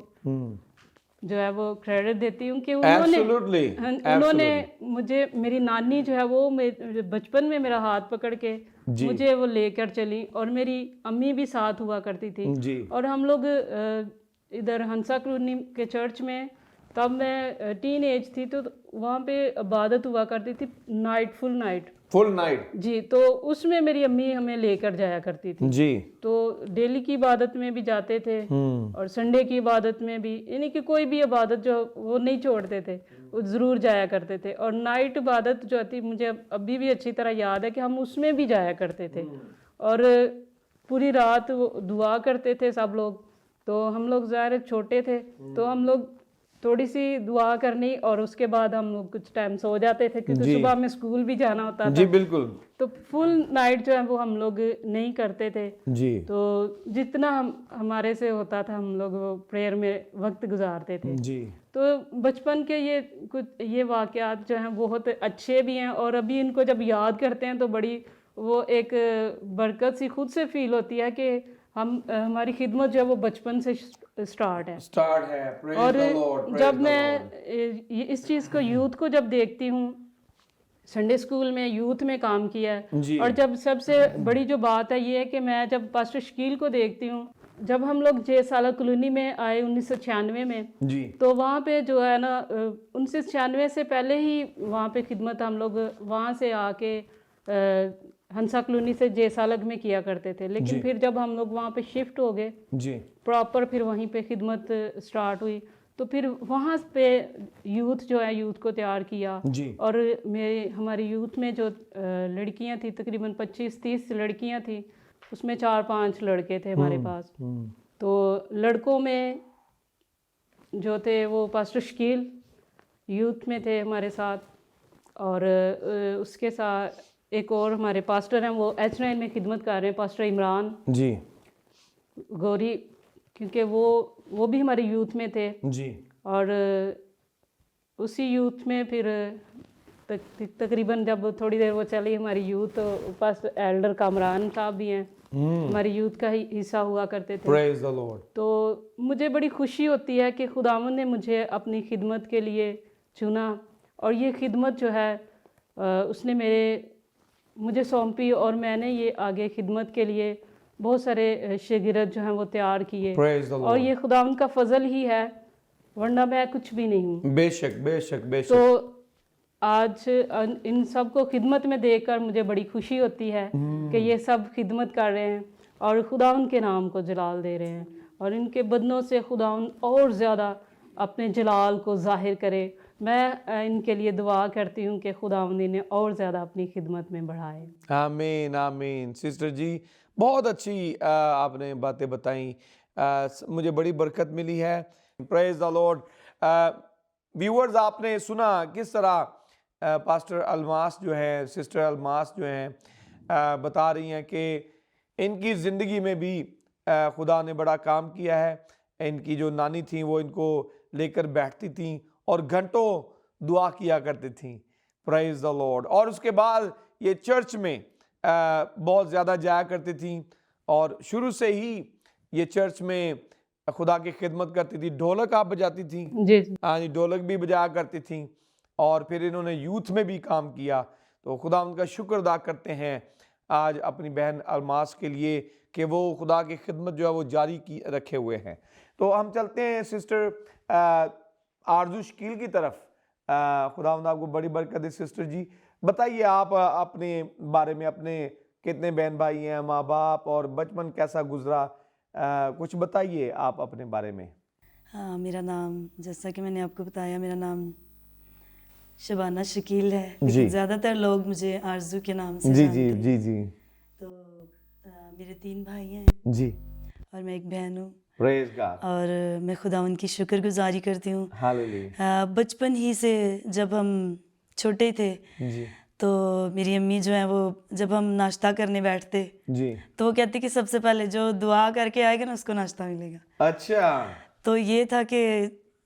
जो है वो क्रेडिट देती हूँ कि Absolutely, उन्होंने मुझे, मेरी नानी जो है वो बचपन में मेरा हाथ पकड़ के मुझे वो लेकर चली और मेरी अम्मी भी साथ हुआ करती थी। जी और हम लोग इधर हंसा कॉलोनी के चर्च में, तब मैं टीन एज थी तो वहाँ पे इबादत हुआ करती थी नाइट, फुल नाइट जी। तो उसमें मेरी अम्मी हमें लेकर जाया करती थी। जी तो डेली की इबादत में भी जाते थे और संडे की इबादत में भी, यानी कि कोई भी इबादत जो वो नहीं छोड़ते थे, वो ज़रूर जाया करते थे। और नाइट इबादत जो थी मुझे अभी भी अच्छी तरह याद है कि हम उसमें भी जाया करते थे और पूरी रात वो दुआ करते थे सब लोग। तो हम लोग ज़ाहिर छोटे थे तो हम लोग थोड़ी सी दुआ करनी और उसके बाद हम लोग कुछ टाइम सो जाते थे क्योंकि सुबह में स्कूल भी जाना होता था। जी बिल्कुल तो फुल नाइट जो है वो हम लोग नहीं करते थे। जी तो जितना हमारे से होता था हम लोग वो प्रेयर में वक्त गुजारते थे। जी तो बचपन के ये वाक़यात जो हैं बहुत अच्छे भी हैं और अभी इनको जब याद करते हैं तो बड़ी वो एक बरकत सी खुद से फील होती है कि हमारी खिदमत जो है वो बचपन से स्टार्ट है। Praise और the Lord, praise जब the मैं Lord. इस चीज़ को यूथ को जब देखती हूँ, संडे स्कूल में यूथ में काम किया है और जब सबसे बड़ी जो बात है ये है कि मैं जब पास्टर शकील को देखती हूँ, जब हम लोग जेसाला कॉलोनी में आए 1996 में जी तो वहाँ पे जो है ना 1996 से पहले ही वहाँ पे खिदमत हम लोग वहाँ से आके हंसा कॉलोनी से जेसालग में किया करते थे। लेकिन फिर जब हम लोग वहाँ पे शिफ्ट हो गए जी प्रॉपर, फिर वहीं पे खिदमत स्टार्ट हुई तो फिर वहाँ पे यूथ जो है यूथ को तैयार किया। जी और हमारी यूथ में जो लड़कियाँ थी तकरीबन 25-30 लड़कियाँ थी, उसमें 4-5 लड़के थे हमारे पास। तो लड़कों में जो थे वो पास्टर शकील यूथ में थे हमारे साथ और उसके साथ एक और हमारे पास्टर हैं वो H9 में खिदमत कर रहे हैं, पास्टर इमरान जी गौरी, क्योंकि वो वो भी हमारे यूथ में थे जी और उसी यूथ में फिर तकरीबन जब थोड़ी देर वो चली हमारी यूथ, तो पास एल्डर कामरान साहब भी हैं, हमारी यूथ का ही हिस्सा हुआ करते थे। Praise the Lord. तो मुझे बड़ी खुशी होती है कि खुदावंद ने मुझे अपनी खिदमत के लिए चुना और ये खिदमत जो है उसने मुझे सौंपी और मैंने ये आगे खिदमत के लिए बहुत सारे शागिर्द जो हैं वो तैयार किए Praise the और Lord। ये खुदावंद का फजल ही है, वरना मैं कुछ भी नहीं हूँ। बेशक बेशक बेशक। तो आज इन सब को खिदमत में देखकर मुझे बड़ी खुशी होती है कि ये सब खिदमत कर रहे हैं और खुदावंद के नाम को जलाल दे रहे हैं और इनके बदनों से खुदावंद और ज़्यादा अपने जलाल को जाहिर करे। मैं इनके लिए दुआ करती हूँ कि खुदावंद इन्हें और ज़्यादा अपनी खिदमत में बढ़ाए। आमीन आमीन। सिस्टर जी बहुत अच्छी आपने बातें बताई, मुझे बड़ी बरकत मिली है। Praise the Lord. व्यूअर्स, आपने सुना किस तरह पास्टर अलमास जो है, सिस्टर अलमास जो हैं बता रही हैं कि इनकी ज़िंदगी में भी खुदा ने बड़ा काम किया है। इनकी जो नानी थी वो इनको लेकर बैठती थी और घंटों दुआ किया करती थी। Praise the Lord. और उसके बाद ये चर्च में बहुत ज़्यादा जाया करती थी और शुरू से ही ये चर्च में खुदा की खिदमत करती थी। ढोलक आप बजाती थी? जी हाँ जी, ढोलक भी बजाया करती थी और फिर इन्होंने यूथ में भी काम किया। तो खुदा उनका शुक्र अदा करते हैं आज अपनी बहन अलमास के लिए कि वो खुदा की खिदमत जो है वो जारी की रखे हुए हैं। तो हम चलते हैं सिस्टर आरजू शकील की तरफ। खुदा आपको बड़ी बरकत दे। सिस्टर जी बताइए आप अपने बारे में, अपने कितने बहन भाई हैं, माँ बाप और बचपन कैसा गुजरा, कुछ बताइए आप अपने बारे में। हाँ, मेरा नाम, जैसा कि मैंने आपको बताया, मेरा नाम शबाना शकील है, लेकिन ज़्यादातर लोग मुझे आरजू के नाम से जानते हैं। जी जी। तो मेरे 3 भाई हैं जी। और मैं एक बहन हूँ प्रेज गॉड। और मैं खुदावंद की शुक्रगुजारी करती हूँ। हालेलुया। बचपन ही से जब हम छोटे थे जी तो मेरी अम्मी जो है वो जब हम नाश्ता करने बैठते जी। तो वो कहती कि सबसे पहले जो दुआ करके आएगा ना उसको नाश्ता मिलेगा। अच्छा। तो ये था कि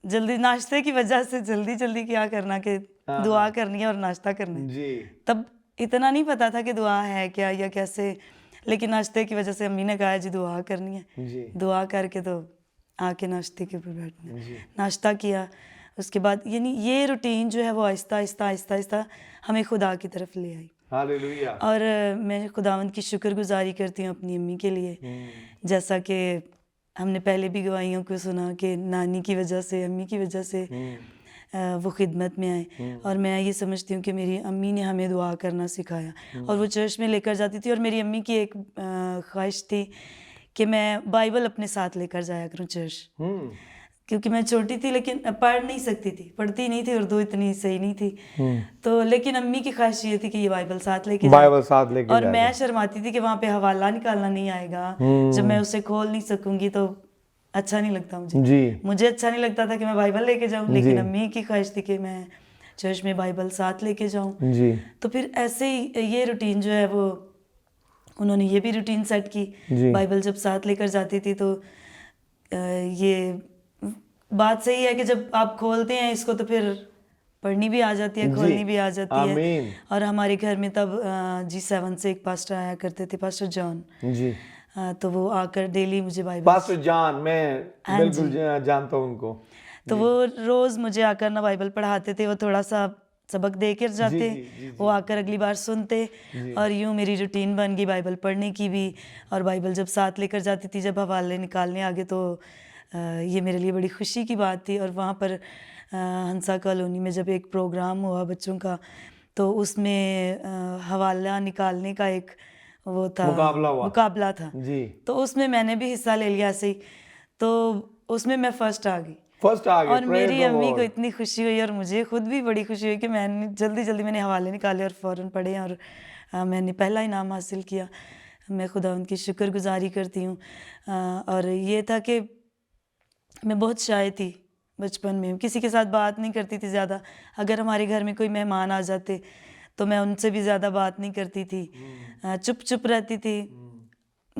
जल्दी नाश्ते की वजह से जल्दी जल्दी क्या करना कि दुआ करनी है और नाश्ता करना है। जी। तब इतना नहीं पता था कि दुआ है क्या या कैसे, लेकिन नाश्ते की वजह से अम्मी ने कहा जी दुआ करनी है। जी। दुआ करके तो आके नाश्ते के ऊपर बैठना है। नाश्ता किया, उसके बाद यानी ये रूटीन जो है वो आहिस्ता आहिस्ता आहिस्ता आहिस्ता हमें खुदा की तरफ ले आई। हालेलुया। और मैं खुदावंद की शुक्रगुजारी करती हूँ अपनी अम्मी के लिए। जैसा कि हमने पहले भी गवाहियों को सुना कि नानी की वजह से, अम्मी की वजह से वो खिदमत में आए। और मैं ये समझती हूँ कि मेरी अम्मी ने हमें दुआ करना सिखाया और वो चर्च में लेकर जाती थी। और मेरी अम्मी की एक ख्वाहिश थी कि मैं बाइबल अपने साथ लेकर जाया करूँ चर्च, क्योंकि मैं छोटी थी लेकिन पढ़ नहीं सकती थी, पढ़ती नहीं थी, उर्दू इतनी सही नहीं थी। तो लेकिन अम्मी की ख्वाहिश ये थी कि ये बाइबल साथ लेके जाए। और मैं शर्माती थी कि वहाँ पे हवाला निकालना नहीं आएगा, जब मैं उसे खोल नहीं सकूंगी तो अच्छा नहीं लगता मुझे अच्छा नहीं लगता था कि मैं बाइबल लेके जाऊँ, लेकिन अम्मी की ख्वाहिश थी कि मैं चर्च में बाइबल साथ लेके जाऊँ। तो फिर ऐसे ही ये रूटीन जो है वो उन्होंने ये भी रूटीन सेट की। बाइबल जब साथ लेकर जाती थी तो ये बात सही है कि जब आप खोलते हैं इसको तो फिर पढ़नी भी आ जाती है, खोलनी भी आ जाती है। और हमारे घर में तब G7 से एक पास्टर आया करते थे, पास्टर जॉन जी। तो वो आकर डेली मुझे बाइबल, पास्टर जॉन, मैं बिल्कुल जानता हूँ उनको। तो वो रोज़ मुझे आकर ना बाइबल पढ़ाते थे। वो थोड़ा सा सबक दे कर जाते, वो आकर अगली बार सुनते और यूँ मेरी रूटीन बन गई बाइबल पढ़ने की भी। और बाइबल जब साथ लेकर जाती थी, जब हवाले निकालने आगे, तो ये मेरे लिए बड़ी खुशी की बात थी। और वहाँ पर हंसा कॉलोनी में जब एक प्रोग्राम हुआ बच्चों का, तो उसमें हवाला निकालने का एक वो था, मुकाबला था जी। तो उसमें मैंने भी हिस्सा ले लिया ऐसे ही, तो उसमें मैं फर्स्ट आ गई। और मेरी अम्मी को इतनी खुशी हुई और मुझे खुद भी बड़ी खुशी हुई कि मैंने जल्दी मैंने हवाले निकाले और फ़ौरन पढ़े और मैंने पहला इनाम हासिल किया। मैं खुदा उनकी शुक्रगुजारी करती हूँ। और ये था कि मैं बहुत शाय थी बचपन में, किसी के साथ बात नहीं करती थी ज़्यादा। अगर हमारे घर में कोई मेहमान आ जाते तो मैं उनसे भी ज़्यादा बात नहीं करती थी, चुप रहती थी।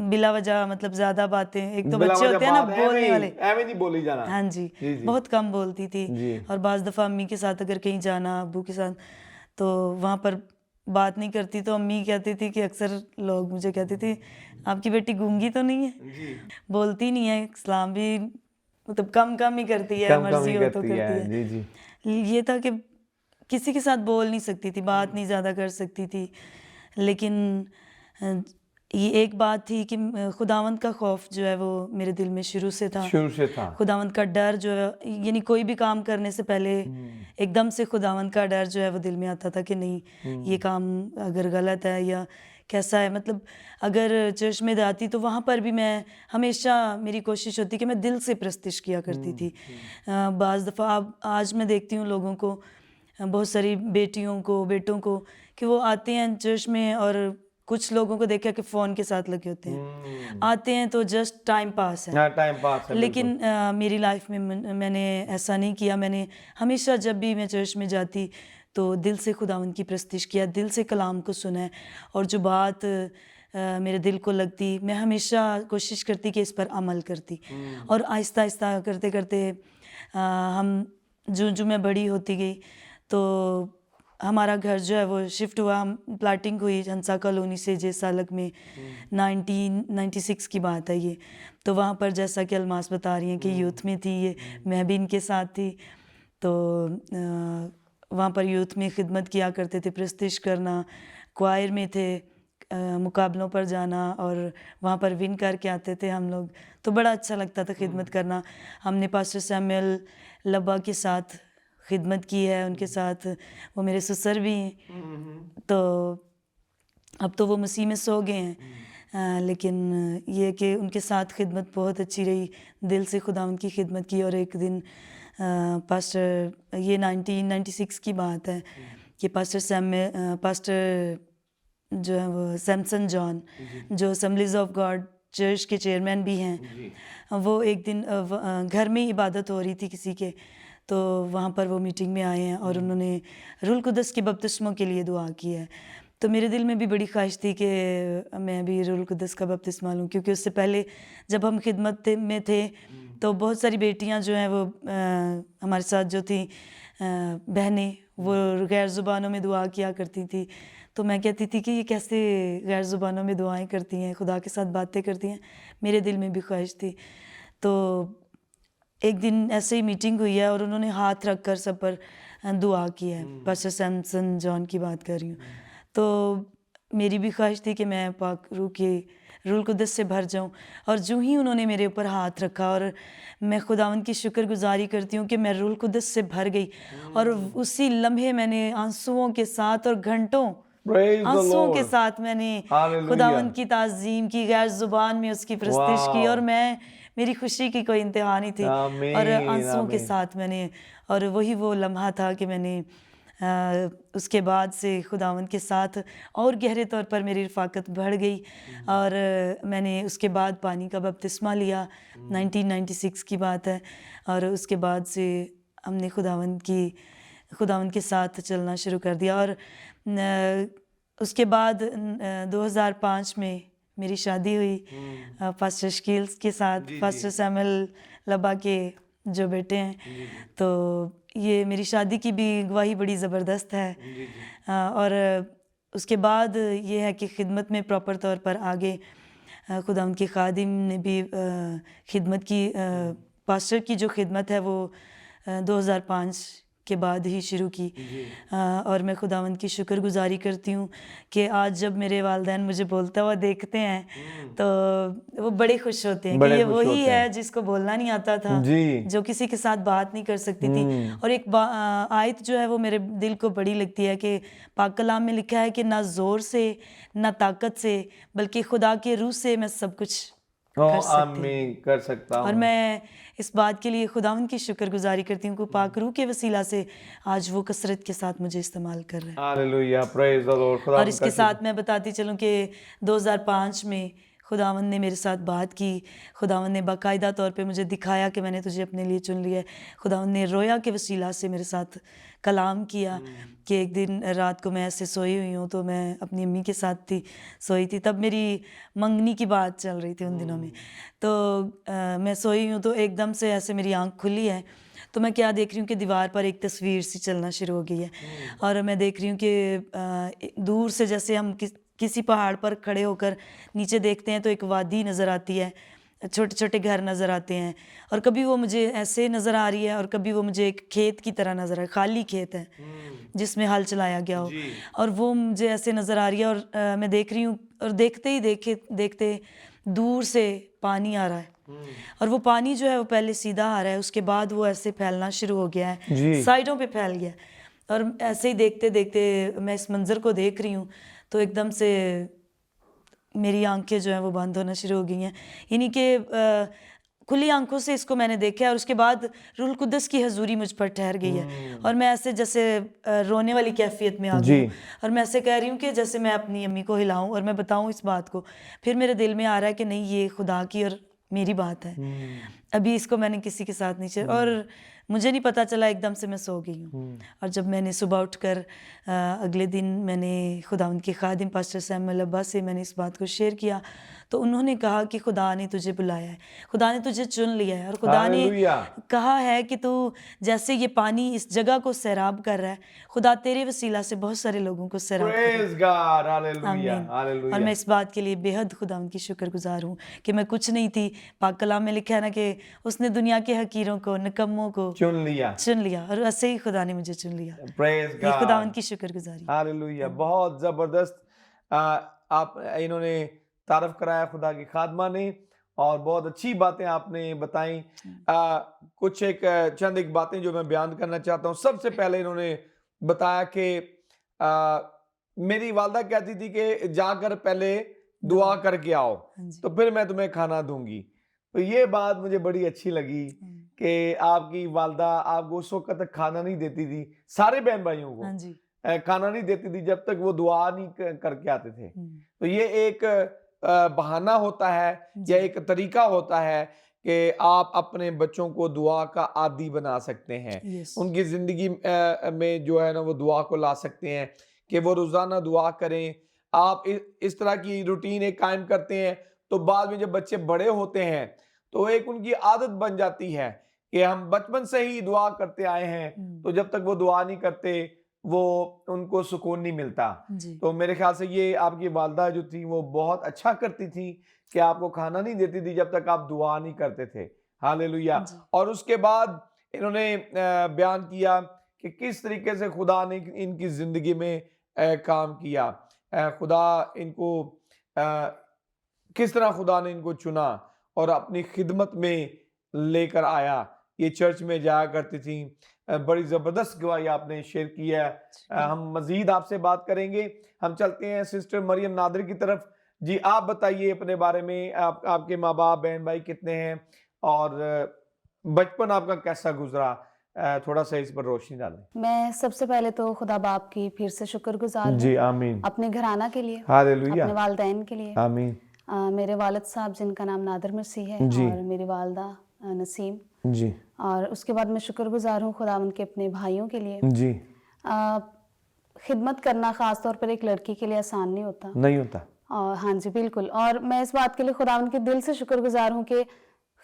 बिला वजह मतलब ज्यादा बातें, एक तो बिला बच्चे वजह होते हैं ना बात ऐਵੇਂ बोलने ही- वाले, ऐਵੇਂ नहीं बोली जाना। हाँ जी, जी, जी। बहुत कम बोलती थी। जी। और बाज़ दफ़ा अम्मी के साथ अगर कहीं जाना अब्बू के साथ, तो वहाँ पर बात नहीं करती, तो अम्मी कहती थी कि अक्सर लोग मुझे कहते थे आपकी बेटी गूंगी तो नहीं है, जी। बोलती नहीं है, सलाम भी मतलब कम कम ही करती है, कम कम मर्जी ही हो तो करती करती है। है। जी जी। ये था कि किसी के साथ बोल नहीं सकती थी, बात नहीं ज़्यादा कर सकती थी, लेकिन अ, ये एक बात थी कि खुदावंद का खौफ जो है वो मेरे दिल में शुरू से था। शुरू से था। खुदावंद का डर जो है, यानी कोई भी काम करने से पहले एकदम से खुदावंद का डर जो है वो दिल में आता था कि नहीं ये काम अगर गलत है या कैसा है, मतलब अगर चर्च में जाती तो वहाँ पर भी मैं हमेशा मेरी कोशिश होती कि मैं दिल से प्रस्तिश किया करती थी। बाज़ दफ़ा अब आज मैं देखती हूँ लोगों को, बहुत सारी बेटियों को बेटों को, कि वो आते हैं चर्च में और कुछ लोगों को देखा कि फ़ोन के साथ लगे होते हैं, आते हैं तो जस्ट टाइम पास है। हाँ, टाइम पास है। लेकिन मेरी लाइफ में मैंने ऐसा नहीं किया। मैंने हमेशा जब भी मैं चर्च में जाती तो दिल से खुदावंद की प्रस्तिश किया, दिल से कलाम को सुना है, और जो बात मेरे दिल को लगती मैं हमेशा कोशिश करती कि इस पर अमल करती। और आहिस्ता आहिस्ता करते करते हम जो मैं बड़ी होती गई, तो हमारा घर जो है वो शिफ्ट हुआ, प्लाटिंग हुई हंसा कॉलोनी से जेसालक में। 1996 की बात है ये। तो वहाँ पर जैसा कि अलमास बता रही हैं कि यूथ में थी ये, मैं भी इनके साथ थी। तो वहाँ पर यूथ में खिदमत किया करते थे, प्रस्तिश करना, क्वायर में थे, मुकाबलों पर जाना और वहाँ पर विन करके आते थे हम लोग। तो बड़ा अच्छा लगता था खिदमत करना। हमने पास्टर सैमुअल लब्बा के साथ खिदमत की है, उनके साथ, वो मेरे ससुर भी हैं। तो अब तो वो मसीह में सो गए हैं, लेकिन ये कि उनके साथ खिदमत बहुत अच्छी रही, दिल से खुदा उनकी खिदमत की। और एक दिन पास्टर, ये 1996 की बात है कि पास्टर जो है वो सैमसन जॉन, जो असम्बलीज ऑफ गॉड चर्च के चेयरमैन भी हैं, वो एक दिन घर में इबादत हो रही थी किसी के, तो वहाँ पर वो मीटिंग में आए हैं और उन्होंने रूल कुदस के बपतिस्मों के लिए दुआ की है। तो मेरे दिल में भी बड़ी ख्वाहिश थी कि मैं भी रूल कुदस का बपतिस्मा लूँ, क्योंकि उससे पहले जब हम खिदमत में थे तो बहुत सारी बेटियाँ जो हैं वो हमारे साथ जो थी बहनें, वो गैर ज़ुबानों में दुआ किया करती थी। तो मैं कहती थी कि ये कैसे गैर ज़ुबानों में दुआएं करती हैं, खुदा के साथ बातें करती हैं। मेरे दिल में भी ख्वाहिश थी। तो एक दिन ऐसे ही मीटिंग हुई है और उन्होंने हाथ रख कर सब पर दुआ की है। पास्टर सैमसन जॉन की बात कर रही हूँ। तो मेरी भी ख्वाहिश थी कि मैं पाक रूह के रूल कुदस से भर जाऊं, और जो ही उन्होंने मेरे ऊपर हाथ रखा, और मैं खुदावंद की शुक्रगुजारी करती हूँ कि मैं रूल कुदस से भर गई। और उसी लम्हे मैंने आंसुओं के साथ और घंटों Praise the आंसुओं के Lord. साथ मैंने Hallelujah. खुदावंद की ताज़ीम की, गैर ज़ुबान में उसकी प्रस्तिश की, Wow. और मेरी खुशी की कोई इंतहा नहीं थी। आमीन, और आंसुओं के आमीन। साथ मैंने, और वही वो लम्हा था कि मैंने उसके बाद से खुदावंद के साथ और गहरे तौर पर मेरी रफ़ाकत बढ़ गई। और मैंने उसके बाद पानी का बपतिस्मा लिया, 1996 की बात है। और उसके बाद से हमने खुदावंद के साथ चलना शुरू कर दिया। और उसके बाद 2005 में मेरी शादी हुई पास्टर शकील के साथ, पास्टर सैमुअल लब्बा के जो बेटे हैं। तो ये मेरी शादी की भी गवाही बड़ी ज़बरदस्त है। और उसके बाद ये है कि खिदमत में प्रॉपर तौर पर आगे खुदा उनके खादिम ने भी खिदमत की। पास्टर की जो खिदमत है वो 2005 के बाद ही शुरू की। और मैं खुदावंद की शुक्रगुजारी करती हूँ कि आज जब मेरे वालिदैन मुझे बोलता हुआ देखते हैं तो वो बड़े खुश होते हैं कि ये वही है जिसको बोलना नहीं आता था, जो किसी के साथ बात नहीं कर सकती थी। और एक आयत जो है वो मेरे दिल को बड़ी लगती है कि पाक कलाम में लिखा है कि ना ज़ोर से ना ताकत से बल्कि खुदा के रूह से मैं सब कुछ कर सकता हूँ। और मैं इस बात के लिए खुदावंद की शुक्रगुजारी करती हूँ कि पाक रूह के वसीला से आज वो कसरत के साथ मुझे इस्तेमाल कर रहे हैं। Hallelujah, praise the Lord. और इसके साथ मैं बताती चलूँ कि 2005 में खुदावंद ने मेरे साथ बात की, खुदावंद ने बाकायदा तौर पे मुझे दिखाया कि मैंने तुझे अपने लिए चुन लिया है। खुदावंद ने रोया के वसीला से मेरे साथ कलाम किया कि एक दिन रात को मैं ऐसे सोई हुई हूँ, तो मैं अपनी अम्मी के साथ सोई थी, तब मेरी मंगनी की बात चल रही थी उन दिनों में। तो मैं सोई हूँ तो एकदम से ऐसे मेरी आँख खुली है, तो मैं क्या देख रही हूँ कि दीवार पर एक तस्वीर सी चलना शुरू हो गई है, और मैं देख रही हूँ कि दूर से जैसे हम किसी पहाड़ पर खड़े होकर नीचे देखते हैं तो एक वादी नज़र आती है, छोटे छोटे घर नज़र आते हैं, और कभी वो मुझे ऐसे नज़र आ रही है और कभी वो मुझे एक खेत की तरह नज़र आ, खाली खेत है जिसमें हल चलाया गया हो, और वो मुझे ऐसे नज़र आ रही है। और मैं देख रही हूँ, और देखते ही देखते दूर से पानी आ रहा है, और वो पानी जो है वो पहले सीधा आ रहा है, उसके बाद वो ऐसे फैलना शुरू हो गया है, साइडों पे फैल गया। और ऐसे ही देखते देखते मैं इस मंज़र को देख रही हूँ तो एकदम से मेरी आंखें जो हैं वो बंद होना शुरू हो गई हैं, यानी कि खुली आंखों से इसको मैंने देखा है। और उसके बाद रूहुल कुद्दस की हजूरी मुझ पर ठहर गई है, और मैं ऐसे जैसे रोने वाली कैफियत में आ गई हूँ, और मैं ऐसे कह रही हूँ कि जैसे मैं अपनी अम्मी को हिलाऊं और मैं बताऊं इस बात को। फिर मेरे दिल में आ रहा है कि नहीं, ये खुदा की और मेरी बात है, अभी इसको मैंने किसी के साथ नहीं शेयर, और मुझे नहीं पता चला, एकदम से मैं सो गई हूँ। और जब मैंने सुबह उठकर अगले दिन मैंने खुदावंद के खादिम पास्टर सैमुअल अब्बा से मैंने इस बात को शेयर किया, तो उन्होंने कहा कि खुदा ने तुझे बुलाया है, खुदा ने तुझे चुन लिया है, और खुदा ने कहा है कि तू जैसे ये पानी इस जगह को सैराब कर रहा है, खुदा तेरे वसीला से बहुत सारे लोगों को सैराब करेगा। आमीन। और मैं इस बात के लिए बेहद खुदावंद की शुक्रगुजार हूँ कि मैं कुछ नहीं थी। पाक कलाम में लिखा है ना कि उसने दुनिया के हकीरों को, निकम्मों को चुन लिया, और ऐसे ही खुदा ने मुझे चुन लिया। ये खुदावंद की शुक्रगुजारी। हालेलुया। बहुत जबरदस्त आप इन्होंने तारफ कराया खुदा की खादमा ने, और बहुत अच्छी बातें आपने बताई। कुछ चंद एक बातें जो मैं बयान करना चाहता हूँ। सबसे पहले इन्होंने बताया कि मेरी वालदा कहती थी कि जाकर पहले दुआ करके आओ तो फिर मैं तुम्हें खाना दूंगी। तो ये बात मुझे बड़ी अच्छी लगी कि आपकी वालदा आपको उस वक्त तक खाना नहीं देती थी, सारे बहन भाइयों को खाना नहीं देती थी जब तक वो दुआ नहीं करके आते थे। तो ये एक बहाना होता है या एक तरीका होता है कि आप अपने बच्चों को दुआ का आदी बना सकते हैं। उनकी जिंदगी में जो है ना वो दुआ को ला सकते हैं कि वो रोजाना दुआ करें। आप इस तरह की रूटीन एक कायम करते हैं तो बाद में जब बच्चे बड़े होते हैं तो एक उनकी आदत बन जाती है कि हम बचपन से ही दुआ करते आए हैं, तो जब तक वो दुआ नहीं करते वो उनको सुकून नहीं मिलता। तो मेरे ख्याल से ये आपकी वालदा जो थी वो बहुत अच्छा करती थी कि आपको खाना नहीं देती थी जब तक आप दुआ नहीं करते थे। हालेलुया। और उसके बाद इन्होंने बयान किया कि किस तरीके से खुदा ने इनकी जिंदगी में काम किया, खुदा इनको किस तरह खुदा ने इनको चुना और अपनी खिदमत में लेकर आया। ये चर्च में जाया करती थी। बड़ी ज़बरदस्त गवाही आपने शेयर की है। हम मज़ीद आपसे बात करेंगे। हम चलते हैं सिस्टर मरियम नादर की तरफ। जी आप बताइए अपने बारे में, आपके माँ बाप बहन भाई कितने हैं और बचपन आपका कैसा गुजरा, थोड़ा सा इस पर रोशनी डालें। मैं सबसे पहले तो खुदा बाप की फिर से शुक्रगुजार जी आमीन। अपने घराना के लिए, हालेलुया, अपने वालिदैन के लिए, आमीन। मेरे वालिद साहब जिनका नाम नादर मसीह है और मेरी वालदा नसीम जी, और उसके बाद मैं शुक्रगुजार हूँ खुदावंद के अपने भाइयों के लिए। जी, खिदमत करना ख़ास तौर पर एक लड़की के लिए आसान नहीं होता। और हाँ जी बिल्कुल, और मैं इस बात के लिए खुदावंद के दिल से शुक्रगुजार हूँ कि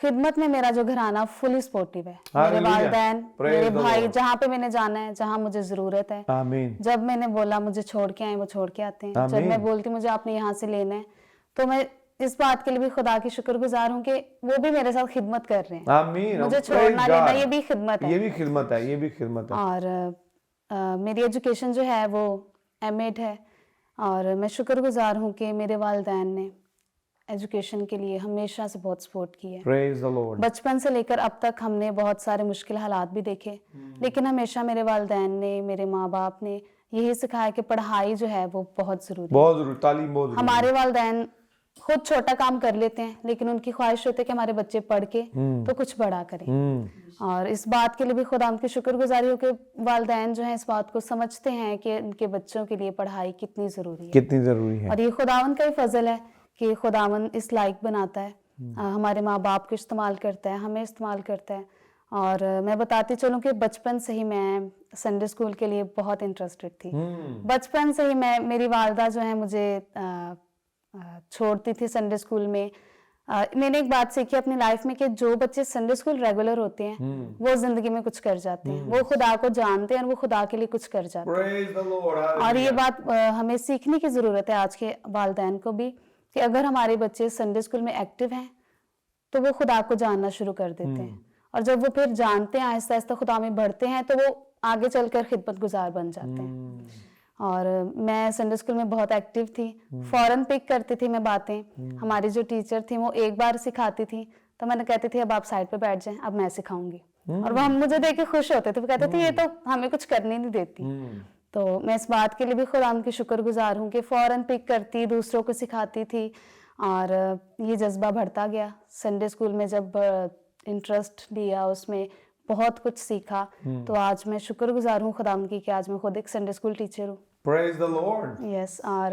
खिदमत में मेरा जो घराना फुली सपोर्टिव है। मेरे वालिदैन, मेरे भाई, जहाँ पे मैंने जाना है, जहाँ मुझे जरूरत है, जब मैंने बोला मुझे छोड़ के आए वो छोड़ के आते हैं। जब मैं बोलती मुझे आपने यहाँ से लेना है तो मैं इस बात के लिए भी खुदा की शुक्रगुजार हूँ कि वो भी मेरे साथ खिदमत कर रहे हैं। आमीन। मुझे छोड़ना लेना ये भी खिदमत है, ये भी खिदमत है। और मेरी एजुकेशन जो है वो एमएड है, और मैं शुक्रगुजार हूँ कि मेरे वालिदैन ने एजुकेशन के लिए हमेशा से बहुत सपोर्ट की है। Praise the Lord. बचपन से लेकर अब तक हमने बहुत सारे मुश्किल हालात भी देखे, लेकिन हमेशा मेरे वालिदैन ने, मेरे माँ बाप ने यही सिखाया कि पढ़ाई जो है वो बहुत जरूरी है। तालीम बहुत जरूरी। हमारे वालिदैन खुद छोटा काम कर लेते हैं लेकिन उनकी ख्वाहिश होती है कि हमारे बच्चे पढ़ के तो कुछ बड़ा करें। और इस बात के लिए भी खुदा उनकी शुक्रगुजारी हो कि वालिदैन जो है इस बात को समझते हैं कि उनके बच्चों के लिए पढ़ाई कितनी जरूरी है। और ये खुदावंद का ही फजल है कि खुदावन इस लायक बनाता है, हमारे माँ बाप को इस्तेमाल करता है, हमें इस्तेमाल करता है। और मैं बताती चलूँ कि बचपन से ही मैं संडे स्कूल के लिए बहुत इंटरेस्टेड थी। बचपन से ही मेरी वालदा जो है मुझे छोड़ती थी संडे स्कूल में। मैंने एक बात सीखी अपनी लाइफ में कि जो बच्चे संडे स्कूल रेगुलर होते हैं वो जिंदगी में कुछ कर जाते हैं, वो खुदा को जानते हैं और वो खुदा के लिए कुछ कर जाते हैं। Praise the Lord. और ये Hallelujah. बात हमें सीखने की ज़रूरत है आज के वालिदैन को भी, कि अगर हमारे बच्चे संडे स्कूल में एक्टिव हैं तो वो खुदा को जानना शुरू कर देते हैं, और जब वो फिर जानते हैं, आहिस्ता आहिस्ता खुदा में बढ़ते हैं, तो वो आगे चलकर खिदमत गुजार बन जाते हैं। और मैं संडे स्कूल में बहुत एक्टिव थी, फौरन पिक करती थी मैं बातें। हमारी जो टीचर थी वो एक बार सिखाती थी तो मैंने कहती थी अब आप साइड पे बैठ जाएं, अब मैं सिखाऊंगी। और वो हम मुझे देख के खुश होते थे, वो कहते थे ये तो हमें कुछ करने नहीं देती। तो मैं इस बात के लिए भी खुदा की शुक्रगुजार हूँ कि फौरन पिक करती, दूसरों को सिखाती थी, और ये जज्बा बढ़ता गया। संडे स्कूल में जब इंटरेस्ट लिया, उसमें बहुत कुछ सीखा, तो आज मैं शुक्रगुजार हूँ खुदा की कि आज मैं खुद एक संडे स्कूल टीचर हूँ। Praise the Lord. यस, और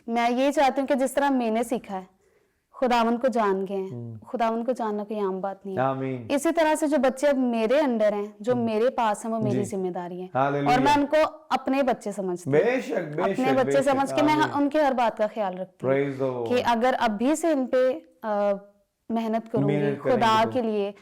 मैं ये चाहती हूँ कि जिस तरह मैंने सीखा है, खुदावन को जान गए हैं, खुदावन को जानना कोई आम बात नहीं है। आमीन। इसी तरह से जो बच्चे अब मेरे अंडर हैं, जो मेरे पास हैं, वो मेरी जिम्मेदारी है, हालेलुया। और मैं उनको अपने बच्चे समझती हूँ, बेशक बेशक अपने बच्चे बेशक, समझ के मैं आमीन। उनकी हर बात का ख्याल रखती हूँ Praise the Lord. कि अगर अभी से इन पे मेहनत करूंगी मेहनत खुदा करेंगे के लिए,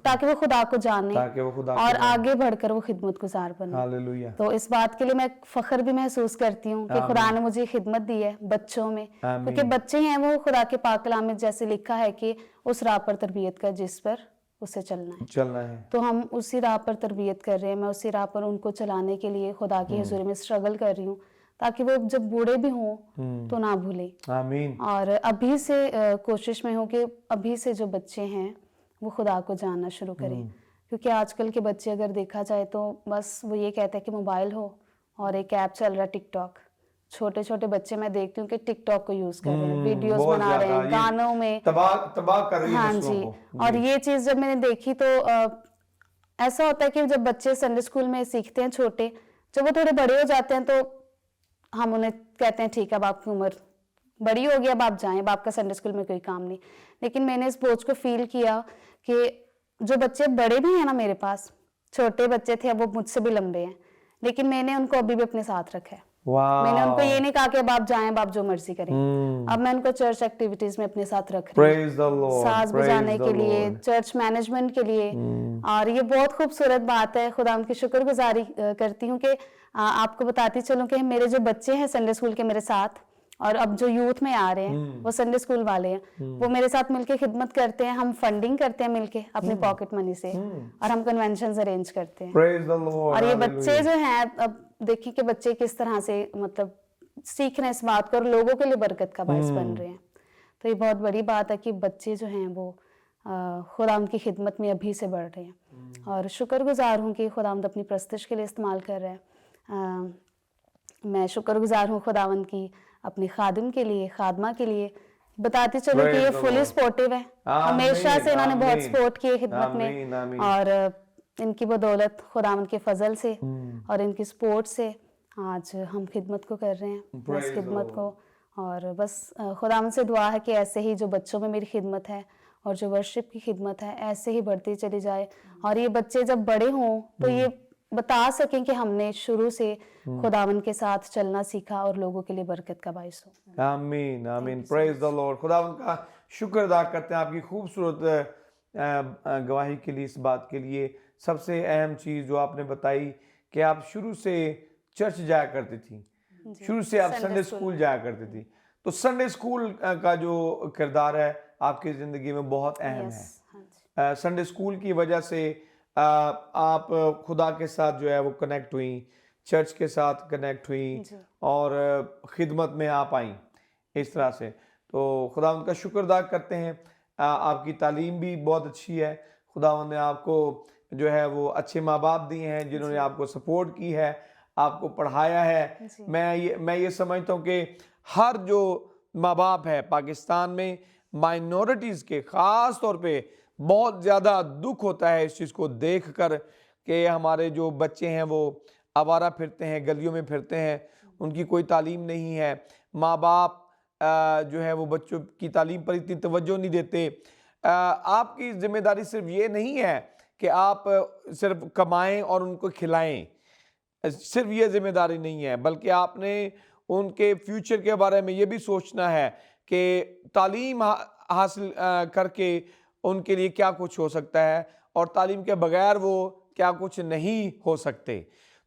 ताकि वो खुदा को जाने ताकि वो खुदा को और जाने। आगे बढ़कर वो खिदमत गुजार बने। हालेलुया। तो इस बात के लिए मैं फख्र भी महसूस करती हूँ कि खुदा ने मुझे खिदमत दी है बच्चों में, आमीन। क्योंकि बच्चे हैं वो खुदा के पाक कलाम में जैसे लिखा है कि उस राह पर तरबियत कर जिस पर उसे चलना है। तो हम उसी राह पर तरबियत कर रहे हैं, मैं उसी राह पर उनको चलाने के लिए खुदा की हुजूरी में स्ट्रगल कर रही हूँ, ताकि वो जब बूढ़े भी हों तो ना भूले। आमीन। और अभी से कोशिश में हूँ कि अभी से जो बच्चे हैं वो खुदा को जानना शुरू करें, क्योंकि आजकल के बच्चे अगर देखा जाए तो बस वो ये कहते हैं कि मोबाइल हो और एक ऐप चल रहा है टिकटॉक। छोटे छोटे बच्चे मैं देखती हूँ कि टिकटॉक को यूज कर रहे हैं, वीडियोस बहुत बना रहे ज्यादा हैं, ये गानों में तबाह कर रही है हाँ नस्लों जी। को। और ये चीज जब मैंने देखी तो ऐसा होता है कि जब बच्चे संडे स्कूल में सीखते हैं छोटे, जब वो थोड़े बड़े हो जाते हैं तो हम उन्हें कहते हैं ठीक है अब आपकी उम्र बड़ी हो गई, अब आप जाएं, अब आपका संडे स्कूल में कोई काम नहीं। लेकिन मैंने इस बोझ को फील किया कि जो बच्चे बड़े भी हैं ना, मेरे पास छोटे बच्चे थे, अब वो मुझसे भी लंबे हैं, लेकिन मैंने उनको अभी भी अपने साथ रखा है। मैंने उनको ये नहीं कहा कि अब आप जाएं, अब आप जो मर्जी करें। अब मैं उनको चर्च एक्टिविटीज में अपने साथ रख रही Praise the हूँ, Lord, साज praise बजाने the के लिए, Lord. चर्च मैनेजमेंट के लिए। और ये बहुत खूबसूरत बात है, खुदा उनकी शुक्रगुजारी करती हूँ कि आपको बताती चलूँ कि मेरे जो बच्चे हैं संडे स्कूल के मेरे साथ, और अब जो यूथ में आ रहे हैं वो संडे स्कूल वाले हैं, वो मेरे साथ मिलके खिदमत करते हैं, हम फंडिंग करते हैं मिलके अपनी पॉकेट मनी से, और हम कन्वेंशंस अरेंज करते हैं। Praise the Lord. और ये Hallelujah. बच्चे जो हैं, अब देखिए कि बच्चे किस तरह से मतलब सीख रहे हैं इस बात को और लोगों के लिए बरकत का बायस बन रहे हैं। तो ये बहुत बड़ी बात है कि बच्चे जो हैं वो खुदा उनकी खिदमत में अभी से बढ़ रहे हैं, और शुक्रगुजार हूँ कि खुदावंद अपनी प्रस्तिश के लिए इस्तेमाल कर रहे हैं। मैं शुक्रगुजार हूँ खुदावंद की अपने खादिम के लिए, खादमा के लिए। बताती चलो कि ये फुली सपोर्टिव है, हमेशा से इन्होंने बहुत सपोर्ट किए खिदमत में, और इनकी बदौलत खुदावंद के फजल से और इनकी सपोर्ट से आज हम खिदमत को कर रहे हैं, इस खिदमत को। और बस खुदावंद से दुआ है कि ऐसे ही जो बच्चों में मेरी खिदमत है और जो वर्शिप की खिदमत है ऐसे ही बढ़ती चली जाए, और ये बच्चे जब बड़े हों तो ये बता सकें कि हमने शुरू से खुदावन के साथ चलना सीखा और लोगों के लिए बरकत का बायस हो। आमीन आमीन। Praise the Lord. खुदावंद का शुक्र अदा करते हैं आपकी खूबसूरत गवाही के लिए, इस बात के लिए। सबसे अहम चीज़ जो आपने बताई कि आप शुरू से चर्च जाया करती थी, शुरू से आप संडे स्कूल जाया करती थी, तो संडे स्कूल का जो किरदार है आपकी ज़िंदगी में बहुत अहम है। संडे स्कूल की वजह से आप खुदा के साथ जो है वो कनेक्ट हुई, चर्च के साथ कनेक्ट हुई और खिदमत में आप आई इस तरह से। तो खुदावंद का शुक्र अदा करते हैं। आपकी तालीम भी बहुत अच्छी है, खुदावंद ने आपको जो है वो अच्छे माँ बाप दिए हैं जिन्होंने आपको सपोर्ट की है, आपको पढ़ाया है। मैं ये समझता हूँ कि हर जो माँ बाप है पाकिस्तान में माइनॉरिटीज़ के ख़ास तौर पे बहुत ज़्यादा दुख होता है इस चीज़ को देख कर कि हमारे जो बच्चे हैं वो आवारा फिरते हैं, गलियों में फिरते हैं, उनकी कोई तालीम नहीं है। माँ बाप जो है वो बच्चों की तालीम पर इतनी तवज्जो नहीं देते। आपकी ज़िम्मेदारी सिर्फ ये नहीं है कि आप सिर्फ कमाएं और उनको खिलाएं, सिर्फ ये ज़िम्मेदारी नहीं है, बल्कि आपने उनके फ्यूचर के बारे में ये भी सोचना है कि तालीम हासिल करके उनके लिए क्या कुछ हो सकता है और तालीम के बगैर वो क्या कुछ नहीं हो सकते।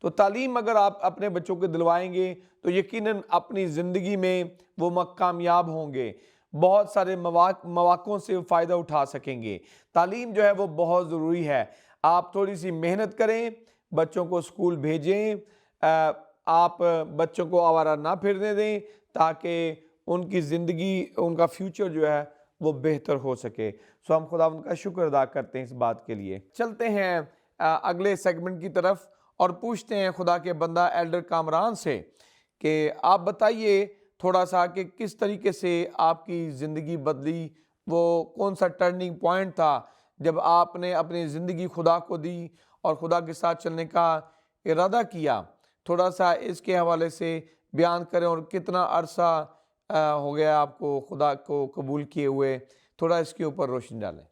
तो तालीम अगर आप अपने बच्चों को दिलवाएंगे तो यकीनन अपनी ज़िंदगी में वो कामयाब होंगे, बहुत सारे मौक़ों से फ़ायदा उठा सकेंगे। तालीम जो है वो बहुत ज़रूरी है। आप थोड़ी सी मेहनत करें, बच्चों को स्कूल भेजें, आप बच्चों को आवारा ना फिरने दें ताकि उनकी ज़िंदगी, उनका फ्यूचर जो है वो बेहतर हो सके। सो हम खुदावंद का शुक्र अदा करते हैं इस बात के लिए। चलते हैं अगले सेगमेंट की तरफ और पूछते हैं खुदा के बंदा एल्डर कामरान से कि आप बताइए थोड़ा सा कि किस तरीके से आपकी ज़िंदगी बदली, वो कौन सा टर्निंग पॉइंट था जब आपने अपनी ज़िंदगी खुदा को दी और खुदा के साथ चलने का इरादा किया। थोड़ा सा इसके हवाले से बयान करें और कितना अरसा हो गया आपको खुदा को कबूल किए हुए, थोड़ा इसके ऊपर रोशनी डालें।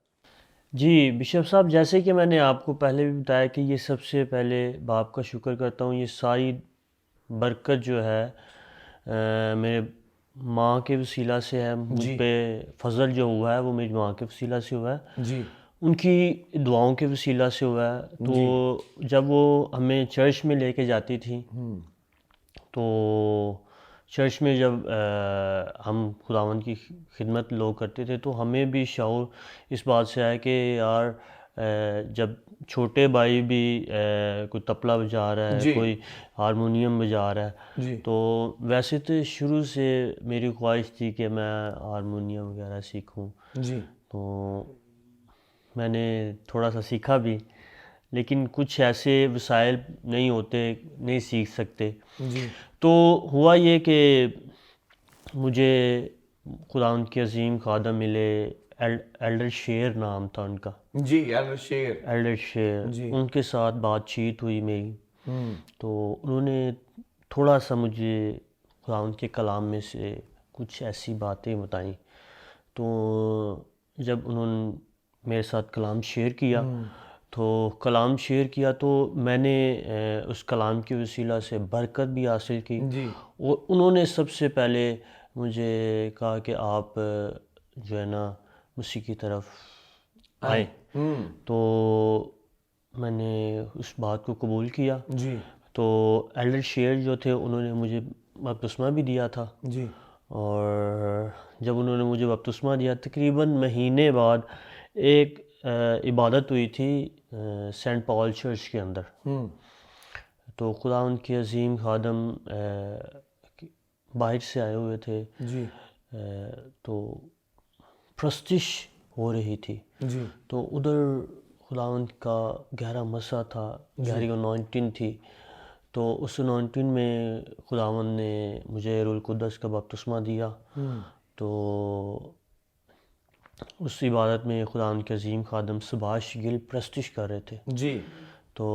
जी बिशप साहब, जैसे कि मैंने आपको पहले भी बताया कि ये सबसे पहले बाप का शुक्र करता हूँ, ये सारी बरकत जो है मेरे माँ के वसीला से है। मुझ पे फजल जो हुआ है वो मेरी माँ के वसीला से हुआ है जी, उनकी दुआओं के वसीला से हुआ है। तो जब वो हमें चर्च में लेके जाती थी तो चर्च में जब हम खुदावंद की खिदमत लोग करते थे तो हमें भी शऊर इस बात से आया कि यार जब छोटे भाई भी कोई तबला बजा रहा है, कोई हारमोनियम बजा रहा है, तो वैसे तो शुरू से मेरी ख्वाहिश थी कि मैं हारमोनियम वगैरह सीखूं। तो मैंने थोड़ा सा सीखा भी, लेकिन कुछ ऐसे वसाइल नहीं होते, नहीं सीख सकते। तो हुआ ये कि मुझे खुदावंद के अजीम खादम मिले, एल्डर शेर नाम था उनका। जी, एल्डर शेर, उनके साथ बातचीत हुई मेरी। तो उन्होंने थोड़ा सा मुझे खुदावंद के कलाम में से कुछ ऐसी बातें बताई। तो जब उन्होंने मेरे साथ कलाम शेयर किया तो मैंने उस कलाम के वसीला से बरकत भी हासिल की। और उन्होंने सबसे पहले मुझे कहा कि आप जो है ना मसीह की तरफ आए। तो मैंने उस बात को कबूल किया। तो एल्डर शेर जो थे उन्होंने मुझे बपतिस्मा भी दिया था। और जब उन्होंने मुझे बपतिस्मा दिया तकरीबन महीने बाद एक इबादत हुई थी सेंट पॉल चर्च के अंदर। तो खुदावंद के अजीम खादम बाहर से आए हुए थे। तो प्रस्तिश हो रही थी। तो उधर खुदावंद का गहरा मसा था, गहरी अनॉइंटिंग थी। तो उस अनॉइंटिंग में खुदावंद ने मुझे रूहुल कुद्दस का बपतिस्मा दिया। तो उस इबादत में खुदावंद के अजीम खादम सुभाष गिल प्रस्तिश कर रहे थे। तो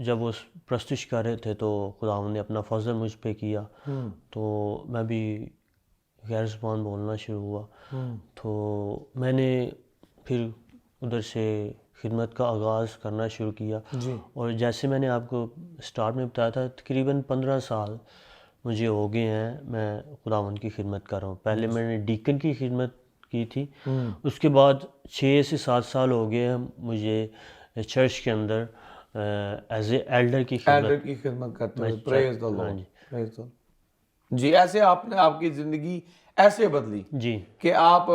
जब वो प्रस्तिश कर रहे थे तो खुदावंद ने अपना फजल मुझ पे किया। तो मैं भी गैर ज़ुबान बोलना शुरू हुआ। तो मैंने फिर उधर से खिदमत का आगाज़ करना शुरू किया। और जैसे मैंने आपको स्टार्ट में बताया था तकरीबन 15 साल मुझे हो गए हैं मैं खुदावंद की खिदमत कर रहा हूँ। पहले मैंने डीकन की खिदमत की थी, उसके बाद 6 से 7 साल हो गए हैं मुझे चर्च के अंदर एज ए एल्डर की खिदमत करते हैं। Praise the lord, praise the lord. जी, ऐसे आपने आपकी ज़िंदगी ऐसे बदली जी कि आप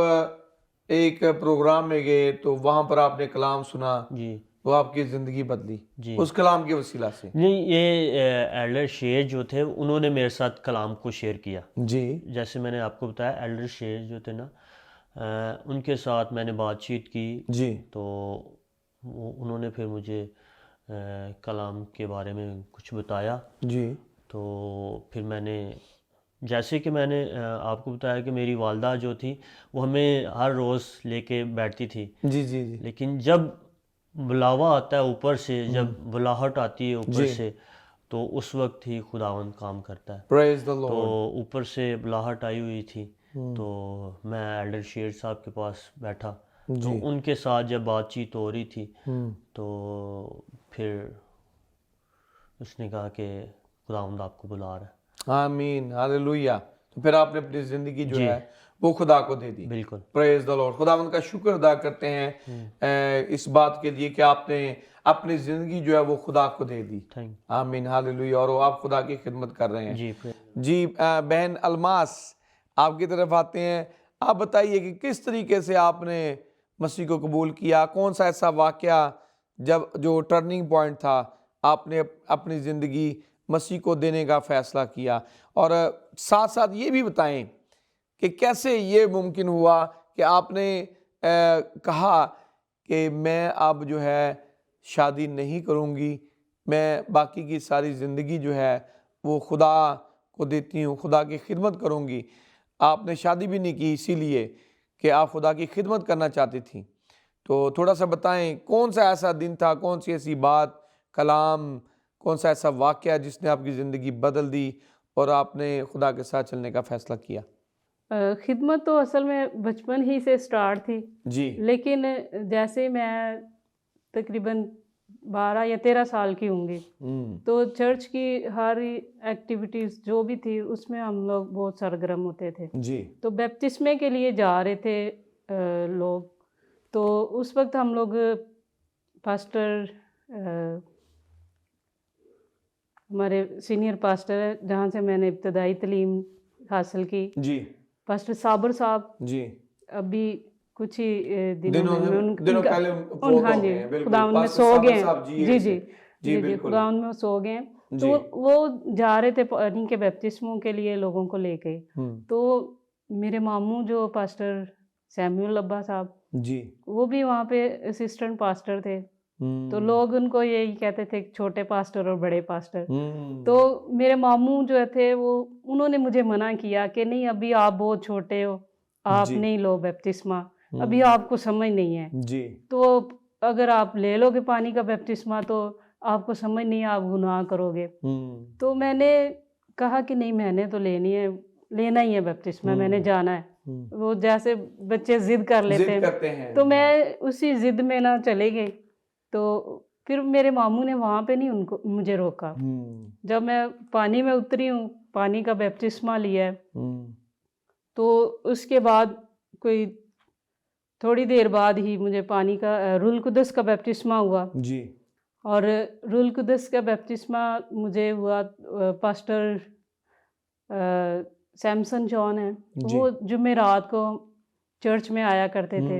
एक प्रोग्राम में गए तो वहाँ पर आपने कलाम सुना, वो आपकी ज़िंदगी बदली उस कलाम के वसीला से। नहीं, ये एल्डर शेर जो थे उन्होंने मेरे साथ कलाम को शेयर किया। जैसे मैंने आपको बताया एल्डर शेर जो थे ना, उनके साथ मैंने बातचीत की। तो उन्होंने फिर मुझे कलाम के बारे में कुछ बताया। तो फिर मैंने, जैसे कि मैंने आपको बताया कि मेरी वालदा जो थी वो हमें हर रोज़ लेके बैठती थी। लेकिन जब बुलावा आता है ऊपर से, जब बुलाहट आती है ऊपर से, तो उस वक्त ही खुदावंद काम करता है। Praise the Lord. तो ऊपर से बुलाहट आई हुई थी तो मैं एल्डर शेर साहब के पास बैठा, तो जी। उनके साथ जब बातचीत हो रही थी तो फिर उसने कहा कि खुदावंद आपको बुला रहा है। आमीन, हालेलुया। तो फिर आपने अपनी ज़िंदगी जो जी। है वो खुदा को दे दी। बिल्कुल। Praise the Lord. खुदावंद का शुक्र अदा करते हैं इस बात के लिए कि आपने अपनी ज़िंदगी जो है वो खुदा को दे दी। थैंक आमीन, हालेलुया। और वो आप खुदा की खिदमत कर रहे हैं। जी। जी बहन अलमास आपकी तरफ आते हैं। आप बताइए कि किस तरीके से आपने मसीह को कबूल किया, कौन सा ऐसा वाक़या जब जो टर्निंग पॉइंट था, आपने अपनी ज़िंदगी मसीह को देने का फ़ैसला किया, और साथ साथ ये भी बताएं कि कैसे ये मुमकिन हुआ कि आपने कहा कि मैं अब जो है शादी नहीं करूँगी, मैं बाकी की सारी ज़िंदगी जो है वो खुदा को देती हूँ, खुदा की खिदमत करूँगी। आपने शादी भी नहीं की इसीलिए कि आप खुदा की खिदमत करना चाहती थी। तो थोड़ा सा बताएं कौन सा ऐसा दिन था, कौन सी ऐसी बात, कलाम, कौन सा ऐसा वाक़या जिसने आपकी ज़िंदगी बदल दी और आपने खुदा के साथ चलने का फ़ैसला किया? खिदमत तो असल में बचपन ही से स्टार्ट थी, जी। लेकिन जैसे मैं तकरीबन 12 या 13 साल की होंगी, तो चर्च की हर एक्टिविटीज़ जो भी थी उसमें हम लोग बहुत सरगर्म होते थे। जी। तो बैप्टिस्मे के लिए जा रहे थे लोग, तो उस वक्त हम लोग पास्टर हमारे सीनियर पास्टर है जहाँ से मैंने इब्तदाई तालीम हासिल की, जी। पास्टर साबर साहब, जी। अभी कुछ ही दिनों पहले फोत हाँ हो जी, गए हैं, बिल्कुल। खुदावंद में पास्टर सो साबर गए हैं। साहब जी जी जी बिल्कुल। खुदावंद में सो गए हैं। जी। तो वो जा रहे थे पानी के बैप्टिस्मों के लिए लोगों को लेके। तो मेरे मामू जो पास्टर सैमुअल अब्बा साहब, जी। वो भी वहाँ पे असिस्टेंट पास्टर थे। तो लोग उनको यही कहते थे छोटे पास्टर और बड़े पास्टर। तो मेरे मामू जो थे वो उन्होंने मुझे मना किया कि नहीं, अभी आप बहुत छोटे हो, आप जी। नहीं लो बपतिस्मा, अभी आपको समझ नहीं है। जी। तो अगर आप ले लोगे पानी का बपतिस्मा तो आपको समझ नहीं है, आप गुनाह करोगे। तो मैंने कहा कि नहीं, मैंने तो लेना ही है बपतिस्मा, मैंने जाना है। वो जैसे बच्चे जिद कर लेते जिद करते हैं। तो मैं उसी जिद में ना चले गई। तो फिर मेरे मामू ने वहाँ पे नहीं मुझे रोका। जब मैं पानी में उतरी हूँ, पानी का बपतिस्मा लिया है, तो उसके बाद कोई थोड़ी देर बाद ही मुझे पानी का रूल कुदस का बपतिस्मा हुआ। जी। और रूल कुदस का बपतिस्मा मुझे हुआ पास्टर सैमसन जॉन है, वो जुमेरात को चर्च में आया करते थे,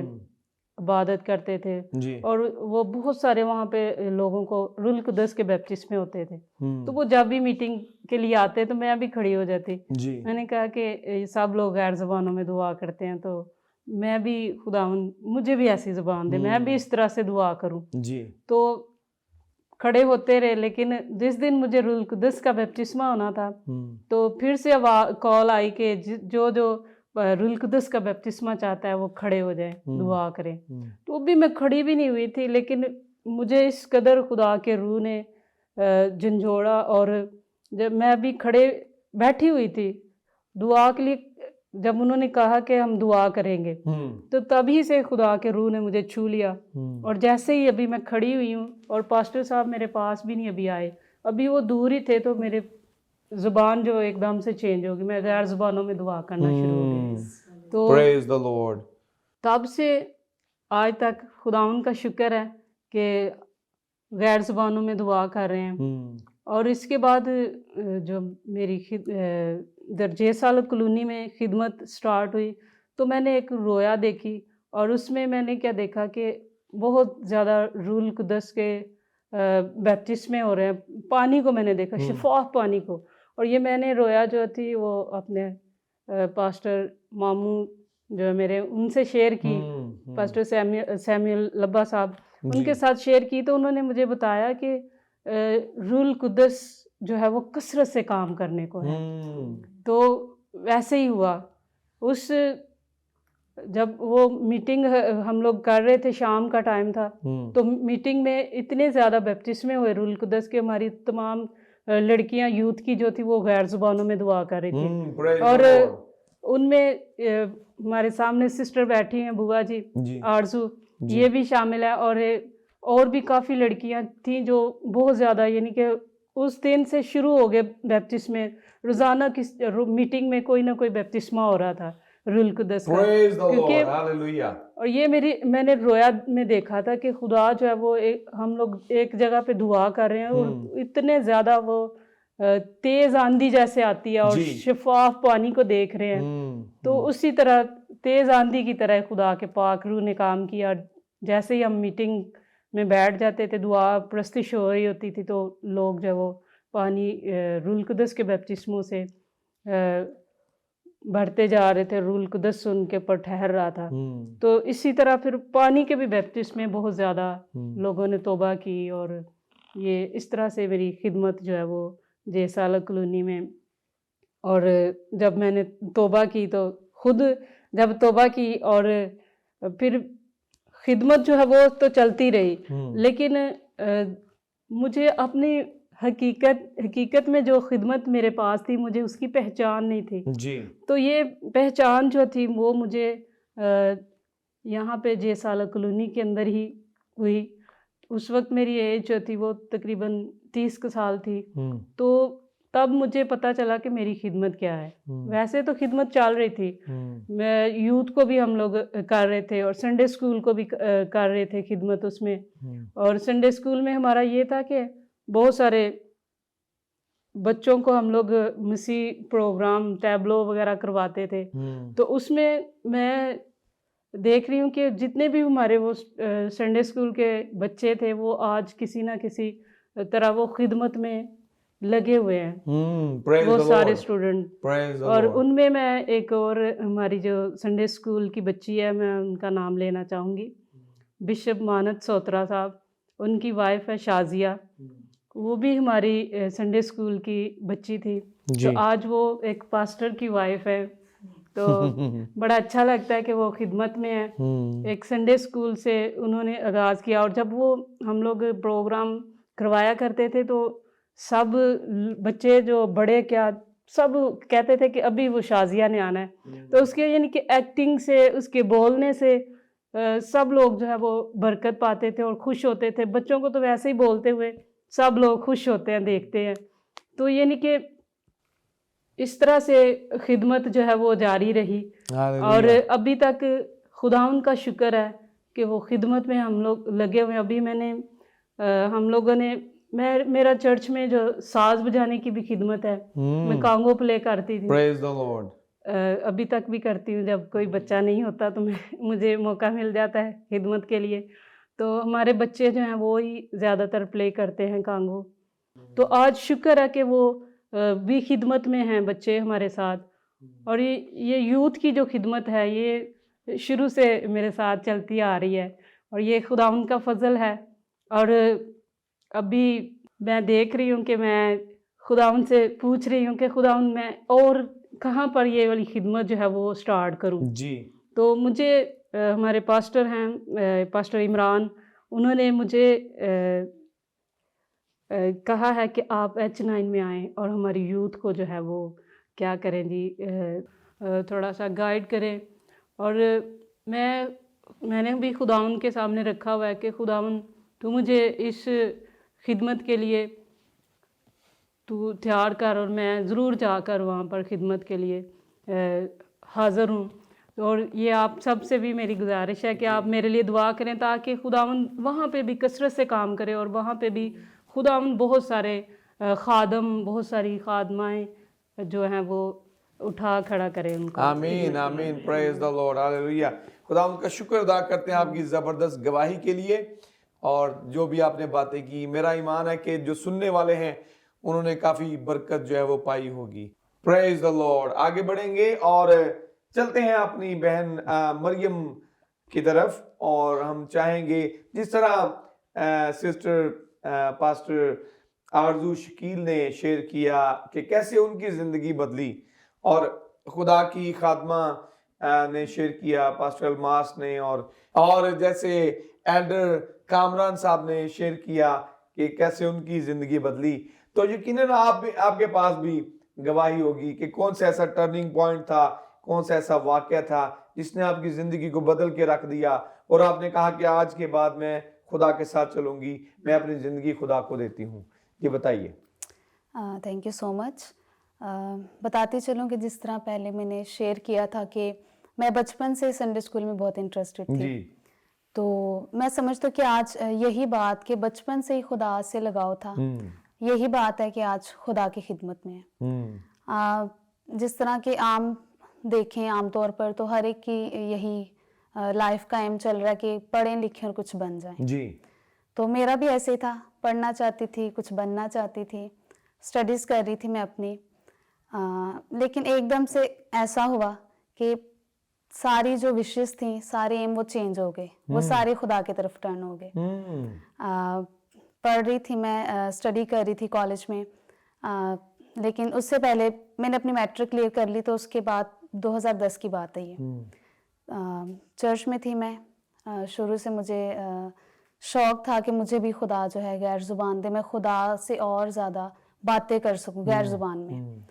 इबादत करते थे। जी। और वो बहुत सारे वहाँ पे लोगों को रूल कुदस के बैप्टिस्मे होते थे। तो वो जब भी मीटिंग के लिए आते तो मैं भी खड़ी हो जाती। जी। मैंने कहा कि सब लोग गैर ज़बानों में दुआ करते हैं, तो मैं भी खुदावंद मुझे भी ऐसी ज़बान दे, मैं भी इस तरह से दुआ करूं। जी। तो खड़े होते रहे, लेकिन जिस दिन मुझे रूल कुदस का बैप्टिस्मा होना था तो फिर से कॉल आई कि जो रूल कुदस का बैप्टिस्मा चाहता है वो खड़े हो जाए, दुआ करें। तो भी मैं खड़ी भी नहीं हुई थी, लेकिन मुझे इस कदर खुदा के रूह ने झंझोड़ा, और जब मैं भी खड़े बैठी हुई थी दुआ के लिए, जब उन्होंने कहा कि हम दुआ करेंगे, तो तभी से खुदा के रूह ने मुझे छू लिया। और जैसे ही अभी मैं खड़ी हुई हूँ, और पास्टर साहब मेरे पास भी नहीं अभी आए, अभी वो दूर ही थे, तो मेरे ज़ुबान जो एकदम से चेंज होगी, मैं गैर ज़ुबानों में दुआ करना शुरू हो गई। तो प्रेज द लॉर्ड। तब से आज तक खुदावंद का शुक्र है कि गैर ज़ुबानों में दुआ कर रहे हैं। और इसके बाद जो मेरी दरजे सालत कॉलोनी में खिदमत स्टार्ट हुई, तो मैंने एक रोया देखी, और उसमें मैंने क्या देखा कि बहुत ज़्यादा रूल कुदस के बैप्टिस्मे हो रहे हैं। पानी को मैंने देखा, शफाफ पानी को। और ये मैंने रोया जो थी वो अपने पास्टर मामू जो है मेरे, उनसे शेयर की, पास्टर सैमुअल लब्बा साहब, उनके साथ शेयर की। तो उन्होंने मुझे बताया कि रूल कुदस जो है वो कसरत से काम करने को है। तो वैसे ही हुआ। जब वो मीटिंग हम लोग कर रहे थे, शाम का टाइम था, तो मीटिंग में इतने ज़्यादा बैप्टिस्मे हुए रूल कुदस के, हमारी तमाम लड़कियां यूथ की जो थी वो गैर ज़ुबानों में दुआ कर रही थी। और उनमें हमारे सामने सिस्टर बैठी हैं बुआ जी जी आरजू, जी। ये भी शामिल है, और भी काफ़ी लड़कियां थीं जो बहुत ज़्यादा, यानी कि उस दिन से शुरू हो गए बैप्टिस्मे। रोज़ाना किस मीटिंग में कोई ना कोई बैप्टिस्मा हो रहा था रूल कुदस का, प्रेज द क्योंकि लॉर्ड, हालेलुया। और ये मैंने रोया में देखा था कि खुदा जो है वो हम लोग एक जगह पे दुआ कर रहे हैं और इतने ज़्यादा वो तेज़ आंधी जैसे आती है और जी। शफाफ पानी को देख रहे हैं, तो उसी तरह तेज़ आंधी की तरह खुदा के पाक रूह ने काम किया। जैसे ही हम मीटिंग में बैठ जाते थे, दुआ प्रस्तुत हो रही होती थी, तो लोग जो है वो पानी रूल कुदस के बपतिस्मों से बढ़ते जा रहे थे, रूल कुदस उनके ऊपर ठहर रहा था। तो इसी तरह फिर पानी के भी बपतिस्मे बहुत ज़्यादा लोगों ने तौबा की, और ये इस तरह से मेरी खिदमत जो है वो जेसाला कॉलोनी में। और जब मैंने तौबा की तो खुद जब तौबा की और फिर खिदमत जो है वो तो चलती रही, लेकिन मुझे अपनी हकीकत में जो खिदमत मेरे पास थी, मुझे उसकी पहचान नहीं थी जी तो ये पहचान जो थी वो मुझे यहाँ पे जेसाला कॉलोनी के अंदर ही हुई। उस वक्त मेरी एज जो थी वो तकरीबन 30 साल थी, तो तब मुझे पता चला कि मेरी खिदमत क्या है। वैसे तो खिदमत चल रही थी, मैं यूथ को भी हम लोग कर रहे थे और संडे स्कूल को भी कर रहे थे खिदमत उसमें। और संडे स्कूल में हमारा ये था कि बहुत सारे बच्चों को हम लोग मसीह प्रोग्राम टैबलो वगैरह करवाते थे, तो उसमें मैं देख रही हूँ कि जितने भी हमारे वो संडे स्कूल के बच्चे थे वो आज किसी ना किसी तरह वो खिदमत में लगे हुए हैं, वो सारे स्टूडेंट। और उनमें मैं एक और हमारी जो संडे स्कूल की बच्ची है, मैं उनका नाम लेना चाहूँगी, बिशप मानत सोत्रा साहब, उनकी वाइफ है शाजिया, वो भी हमारी संडे स्कूल की बच्ची थी, तो आज वो एक पास्टर की वाइफ है। तो बड़ा अच्छा लगता है कि वो खिदमत में है। एक संडे स्कूल से उन्होंने आगाज़ किया, और जब वो हम लोग प्रोग्राम करवाया करते थे तो सब बच्चे जो बड़े क्या सब कहते थे कि अभी वो शाजिया ने आना है। तो उसके यानी कि एक्टिंग से, उसके बोलने से सब लोग जो है वो बरकत पाते थे और खुश होते थे। बच्चों को तो वैसे ही बोलते हुए सब लोग खुश होते हैं, देखते हैं। तो यानी कि इस तरह से खिदमत जो है वो जारी रही, और अभी तक खुदाउन का शुक्र है कि वो खिदमत में हम लोग लगे हुए हैं। अभी हम लोगों ने मेरा चर्च में जो साज बजाने की भी खिदमत है, मैं कांगो प्ले करती थी, प्रेज द लॉर्ड, अभी तक भी करती हूँ। जब कोई बच्चा नहीं होता तो मुझे मौका मिल जाता है खिदमत के लिए, तो हमारे बच्चे जो हैं वो ही ज़्यादातर प्ले करते हैं कांगो। तो आज शुक्र है कि वो भी खिदमत में हैं बच्चे हमारे साथ। और ये यूथ की जो खिदमत है ये शुरू से मेरे साथ चलती आ रही है, और ये खुदावंद का फजल है। और अभी मैं देख रही हूँ कि मैं खुदावंद से पूछ रही हूँ कि खुदावंद मैं और कहाँ पर ये वाली खिदमत जो है वो स्टार्ट करूँ। जी तो मुझे हमारे पास्टर हैं पास्टर इमरान, उन्होंने मुझे कहा है कि आप H9 में आएँ और हमारी यूथ को जो है वो क्या करें जी, थोड़ा सा गाइड करें। और मैंने भी खुदावंद के सामने रखा हुआ है कि खुदावंद तू मुझे इस खिदमत के लिए तू तैयार कर, और मैं ज़रूर जाकर वहाँ पर खिदमत के लिए हाज़िर हूँ। और ये आप सब से भी मेरी गुजारिश है कि आप मेरे लिए दुआ करें, ताकि खुदावंद वहाँ पे भी कसरत से काम करे, और वहाँ पे भी खुदावंद बहुत सारे खादम, बहुत सारी खादमाएँ जो हैं वो उठा खड़ा करें उनको। आमीन आमीन, प्रेज द लॉर्ड, हालेलुया। खुदावंद का शुक्र अदा करते हैं आपकी ज़बरदस्त गवाही के लिए, और जो भी आपने बातें की, मेरा ईमान है कि जो सुनने वाले हैं उन्होंने काफ़ी बरकत जो है वो पाई होगी। Praise the Lord. आगे बढ़ेंगे और चलते हैं अपनी बहन मरियम की तरफ, और हम चाहेंगे जिस तरह सिस्टर पास्टर आरजू शकील ने शेयर किया कि कैसे उनकी ज़िंदगी बदली, और खुदा की खादमा ने शेयर किया पास्टर अलमास ने, और जैसे एल्डर कामरान साहब ने शेयर किया कि कैसे उनकी ज़िंदगी बदली, तो यकीनन आपके पास भी गवाही होगी कि कौन सा ऐसा टर्निंग पॉइंट था कौन सा ऐसा वाकया था जिसने आपकी ज़िंदगी को बदल के रख दिया और आपने कहा कि आज के बाद मैं खुदा के साथ चलूँगी, मैं अपनी ज़िंदगी खुदा को देती हूँ? ये बताइए। Thank you so much. बताती चलूँ कि जिस तरह पहले मैंने शेयर किया था कि मैं बचपन से संडे स्कूल में बहुत इंटरेस्टेड थी। जी। तो मैं समझती हूँ कि आज यही बात कि बचपन से ही खुदा से लगाव था, यही बात है कि आज खुदा की खिदमत में है। जिस तरह के आम देखें आमतौर पर तो हर एक की यही लाइफ का एम चल रहा है कि पढ़ें लिखें और कुछ बन जाएं। जी। तो मेरा भी ऐसे ही था, पढ़ना चाहती थी, कुछ बनना चाहती थी, स्टडीज़ कर रही थी मैं अपनी। लेकिन एकदम से ऐसा हुआ कि सारी जो विशेष थी, सारे एम वो चेंज हो गए, वो सारे खुदा की तरफ टर्न हो गए। पढ़ रही थी मैं, स्टडी कर रही थी कॉलेज में, लेकिन उससे पहले मैंने अपनी मैट्रिक क्लियर कर ली, तो उसके बाद 2010 की बात है ये। चर्च में थी मैं, शुरू से मुझे शौक था कि मुझे भी खुदा जो है गैर ज़ुबान दे, मैं खुदा से और ज़्यादा बातें कर सकूं गैर ज़ुबान में।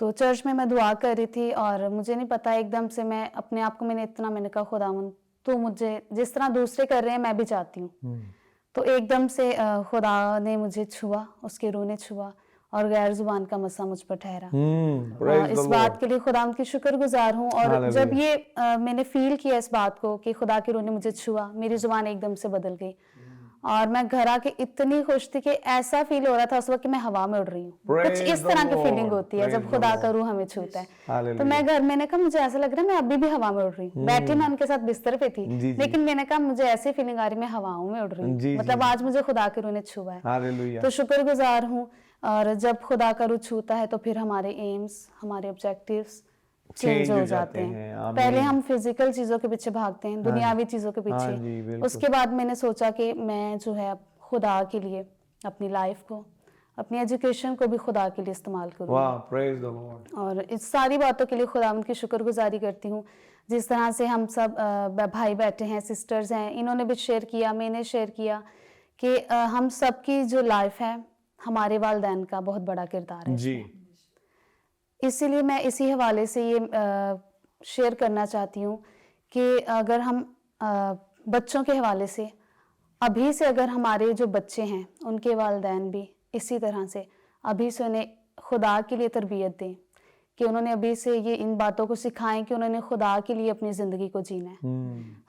तो चर्च में मैं दुआ कर रही थी और मुझे नहीं पता एकदम से मैं अपने आप को मैंने कहा खुदावंद तू मुझे जिस तरह दूसरे कर रहे हैं मैं भी चाहती हूँ। तो एकदम से खुदा ने मुझे छुआ, उसके रूह ने छुआ और गैर ज़ुबान का मसा मुझ पर ठहरा। इस बात के लिए खुदावंद की शुक्रगुजार हूँ। और जब ये मैंने फील किया इस बात को कि खुदा के रूह ने मुझे छुआ, मेरी ज़ुबान एकदम से बदल गई और मैं घर आके इतनी खुश थी कि ऐसा फील हो रहा था उस वक्त कि मैं हवा में उड़ रही हूँ। कुछ इस तरह की फीलिंग होती है जब खुदा का रूह हमें छूता है। तो मैं घर, मैंने कहा मुझे ऐसा लग रहा है मैं अभी भी हवा में उड़ रही हूँ। बैठी मैं उनके साथ बिस्तर पे थी, लेकिन मैंने कहा मुझे ऐसी फीलिंग आ रही मैं हवाओं में उड़ रही हूँ, मतलब आज मुझे खुदा के रूह ने छुआ है। तो शुक्रगुजार हूँ। और जब खुदा का रूह छूता है तो फिर हमारे एम्स, हमारे ऑब्जेक्टिव्स चेंज हो जाते हैं। पहले हम फिजिकल चीजों के पीछे भागते हैं, दुनियावी चीजों के पीछे। उसके बाद मैंने सोचा कि मैं जो है खुदा के लिए अपनी लाइफ को, अपनी एजुकेशन को भी खुदा के लिए इस्तेमाल करूँ। वाह, प्रेज द लॉर्ड। और इस सारी बातों के लिए खुदावंद की शुक्रगुजारी करती हूँ। जिस तरह से हम सब भाई बैठे हैं, सिस्टर्स हैं, इन्होंने भी शेयर किया, मैंने शेयर किया कि हम सबकी जो लाइफ है हमारे वालिदैन का बहुत बड़ा किरदार है जी। इसीलिए मैं इसी हवाले से ये शेयर करना चाहती हूँ कि अगर हम बच्चों के हवाले से अभी से, अगर हमारे जो बच्चे हैं उनके वालिदैन भी इसी तरह से अभी से उन्हें खुदा के लिए तरबियत दें कि उन्होंने अभी से ये इन बातों को सिखाएं कि उन्होंने खुदा के लिए अपनी ज़िंदगी को जीना है।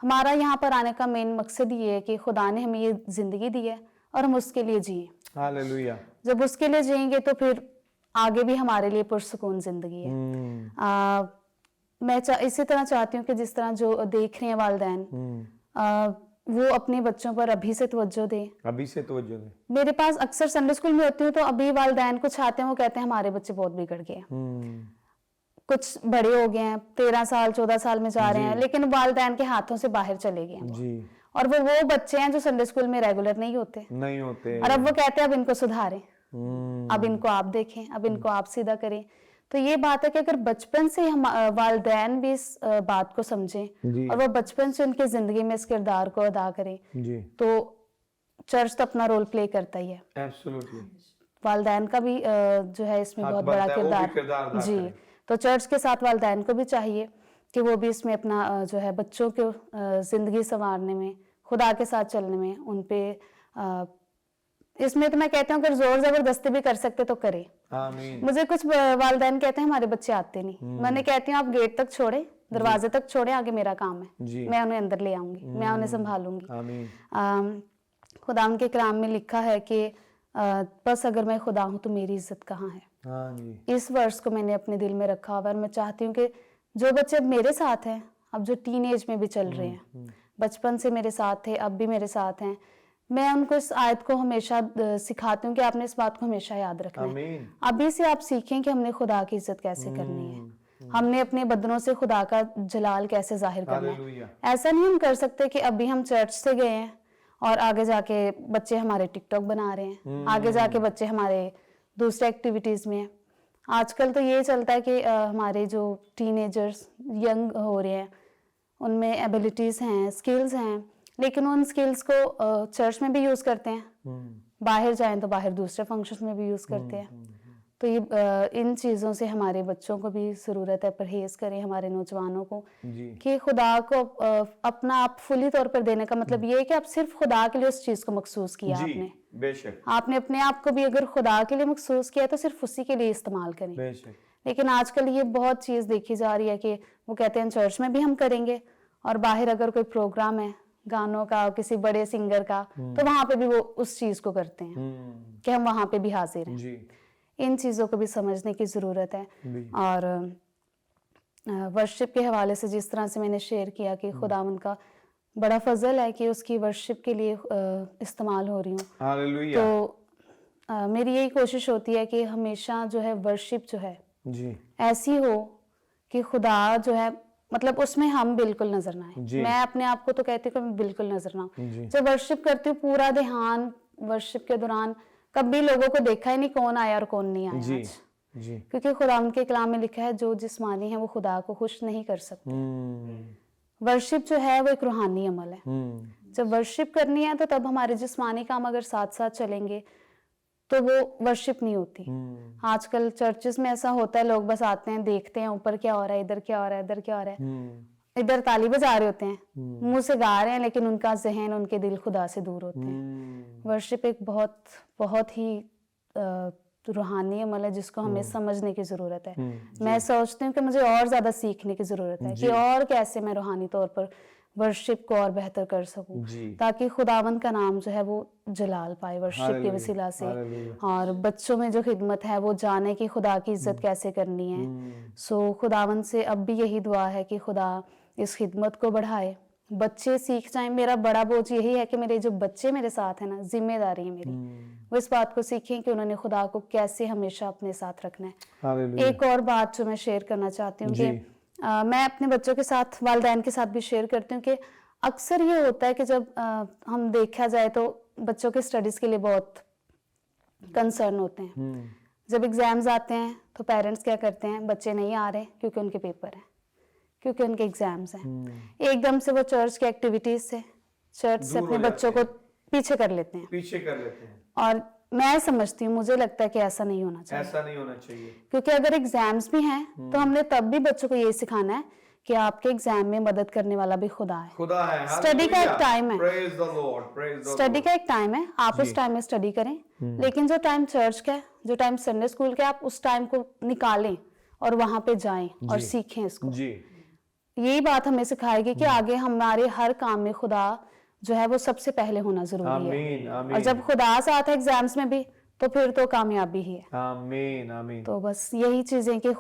हमारा यहाँ पर आने का मेन मकसद ये है कि खुदा ने हमें ये ज़िंदगी दी है और हम उसके लिए जिए। हालेलुया। जब उसके लिए जिएंगे तो फिर आगे भी हमारे लिए पुरसुकून जिंदगी है। मैं इसी तरह चाहती हूँ कि जिस तरह जो देख रहे हैं वालिदैन, वो अपने बच्चों पर अभी से तवज्जो दें। अभी से तवज्जो दें। मेरे पास अक्सर संडे स्कूल में होती हूँ तो अभी वालिदैन कुछ आते हैं, वो कहते हैं हमारे बच्चे बहुत बिगड़ गए, कुछ बड़े हो गए हैं, 13 साल 14 साल में जा रहे हैं, लेकिन वालिदैन के हाथों से बाहर चले गए हैं। और वो बच्चे हैं जो संडे स्कूल में रेगुलर नहीं होते और अब वो कहते हैं अब इनको सुधारें, अब इनको आप देखें, अब इनको आप सीधा करें। तो ये बात है कि अगर बचपन से हम वालिदैन भी इस बात को समझें और वो बचपन से उनकी जिंदगी में इस किरदार को अदा करें तो चर्च तो अपना रोल प्ले करता ही है। एब्सोल्युटली। वालिदैन का भी जो है इसमें बहुत बड़ा किरदार जी। तो चर्च के साथ वालिदैन को भी चाहिए कि वो भी इसमें अपना जो है बच्चों को जिंदगी संवारने में, खुदा के साथ चलने में, उन पे इसमें तो मैं कहता हूँ अगर जोर जबरदस्ती भी कर सकते तो करे। आमीन। मुझे कुछ वालिदैन कहते हैं हमारे बच्चे आते नहीं, मैंने कहती हूँ आप गेट तक छोड़े, दरवाजे तक छोड़े, आगे मेरा काम है, मैं उन्हें अंदर ले आऊंगी, मैं उन्हें संभालूंगी। आमीन। खुदा के कलाम में लिखा है कि बस अगर मैं खुदा हूँ तो मेरी इज्जत कहाँ है। इस वर्ष को मैंने अपने दिल में रखा और मैं चाहती हूँ कि जो बच्चे अब मेरे साथ हैं, अब जो टीन एज में भी चल रहे हैं, बचपन से मेरे साथ थे, अब भी मेरे साथ हैं, मैं उनको इस आयत को हमेशा सिखाती हूँ कि आपने इस बात को हमेशा याद रखना है। अभी से आप सीखें कि हमने खुदा की इज्जत कैसे करनी है, हमने अपने बदनों से खुदा का जलाल कैसे जाहिर करना है। ऐसा नहीं हम कर सकते कि अभी हम चर्च से गए हैं और आगे जाके बच्चे हमारे टिकटॉक बना रहे हैं, आगे जाके बच्चे हमारे दूसरे एक्टिविटीज में हैं। आजकल तो ये चलता है कि हमारे जो टीनेजर्स यंग हो रहे हैं उनमें एबिलिटीज हैं, स्किल्स हैं, लेकिन उन स्किल्स को चर्च में भी यूज करते हैं, बाहर जाएं तो बाहर दूसरे फंक्शंस में भी यूज करते हैं। तो ये इन चीज़ों से हमारे बच्चों को भी ज़रूरत है परहेज़ करें, हमारे नौजवानों को, जी कि खुदा को अपना आप फुली तौर पर देने का मतलब ये है कि आप सिर्फ खुदा के लिए उस चीज़ को मखसूस किया जी आपने। बेशक आपने अपने आप को भी अगर खुदा के लिए मखसूस किया तो सिर्फ उसी के लिए इस्तेमाल करें। बेशक लेकिन आजकल ये बहुत चीज़ देखी जा रही है कि वो कहते हैं चर्च में भी हम करेंगे और बाहर अगर कोई प्रोग्राम है गानों का, किसी बड़े सिंगर का, तो वहाँ पे भी वो उस चीज़ को करते हैं कि हम वहाँ पे भी हाजिर हैं। जी इन चीज़ों को भी समझने की ज़रूरत है। जी और वर्शिप के हवाले से जिस तरह से मैंने शेयर किया कि खुदावंद का बड़ा फजल है कि उसकी वर्शिप के लिए इस्तेमाल हो रही हूँ। हालेलुया तो मेरी यही कोशिश होती है कि हमेशा जो है वर्शिप जो है जी ऐसी हो कि खुदा जो है मतलब उसमें हम बिल्कुल नजर ना जी। आए। मैं अपने आप को तो कहती हूँ कि मैं बिल्कुल नजर ना आऊं। जी जब वर्शिप करती हूँ पूरा ध्यान वर्शिप के दौरान कभी लोगों को देखा ही नहीं कौन आया और कौन नहीं आया जी आज। जी क्योंकि खुदा के कलाम में लिखा है जो जिस्मानी है वो खुदा को खुश नहीं कर सकते। वर्शिप जो है वो एक रूहानी अमल है। जब वर्शिप करनी है तो तब हमारे जिस्मानी काम अगर साथ साथ चलेंगे तो वो वर्शिप नहीं होती। आजकल चर्चेस में ऐसा होता है, लोग बस आते हैं, देखते हैं ऊपर क्या हो रहा है, इधर क्या हो रहा है, इधर क्या हो रहा है, इधर ताली बजा रहे होते हैं, मुंह से गा रहे हैं, लेकिन उनका जहन, उनके दिल खुदा से दूर होते हैं। वर्शिप एक बहुत बहुत ही रूहानी अमल है जिसको हमें समझने की जरूरत है। मैं सोचती हूँ कि मुझे और ज्यादा सीखने की जरूरत है कि और कैसे मैं रूहानी तौर पर वर्शिप को और बेहतर कर सकूं, ताकि खुदावंद का नाम जो है वो जलाल पाए वर्शिप के वसीला से। और बच्चों में जो खिदमत है वो जाने कि खुदा की इज्जत कैसे करनी है। सो खुदावंद से अब भी यही दुआ है कि खुदा इस खिदमत को बढ़ाए, बच्चे सीख जाएं। मेरा बड़ा बोझ यही है कि मेरे जो बच्चे मेरे साथ हैं ना, जिम्मेदारी है मेरी, वो इस बात को सीखें कि उन्होंने खुदा को कैसे हमेशा अपने साथ रखना है। एक और बात जो मैं शेयर करना चाहती हूँ कि मैं अपने बच्चों के साथ, वालिदैन के साथ भी शेयर करती हूँ कि अक्सर ये होता है कि जब हम देखा जाए तो बच्चों के स्टडीज के लिए बहुत कंसर्न होते हैं। जब एग्जाम्स आते हैं तो पेरेंट्स क्या करते हैं, बच्चे नहीं आ रहे क्योंकि उनके पेपर हैं, क्योंकि उनके एग्जाम्स हैं, एकदम से वो चर्च की एक्टिविटीज से, चर्च से अपने बच्चों को पीछे कर लेते हैं। और मैं समझती हूँ, मुझे लगता है कि ऐसा नहीं होना चाहिए। ऐसा नहीं होना चाहिए, क्योंकि अगर एग्जाम्स भी हैं तो हमने तब भी बच्चों को ये सिखाना है कि आपके एग्जाम में मदद करने वाला भी खुदा है। खुदा है। स्टडी का एक टाइम है, praise the lord, praise the study का एक टाइम है, आप उस टाइम में स्टडी करें, लेकिन जो टाइम चर्च का है, जो टाइम संडे स्कूल का है, आप उस टाइम को निकालें और वहां पे जाएं और सीखें इसको। जी यही बात हमें सिखाएगी कि आगे हमारे हर काम में खुदा जो है वो सबसे पहले होना जरूरी आमीन, है। आमीन। और जब खुदा साथ है एग्जाम्स में भी तो फिर तो कामयाबी ही है। आमीन आमीन। तो बस यही चीजें कि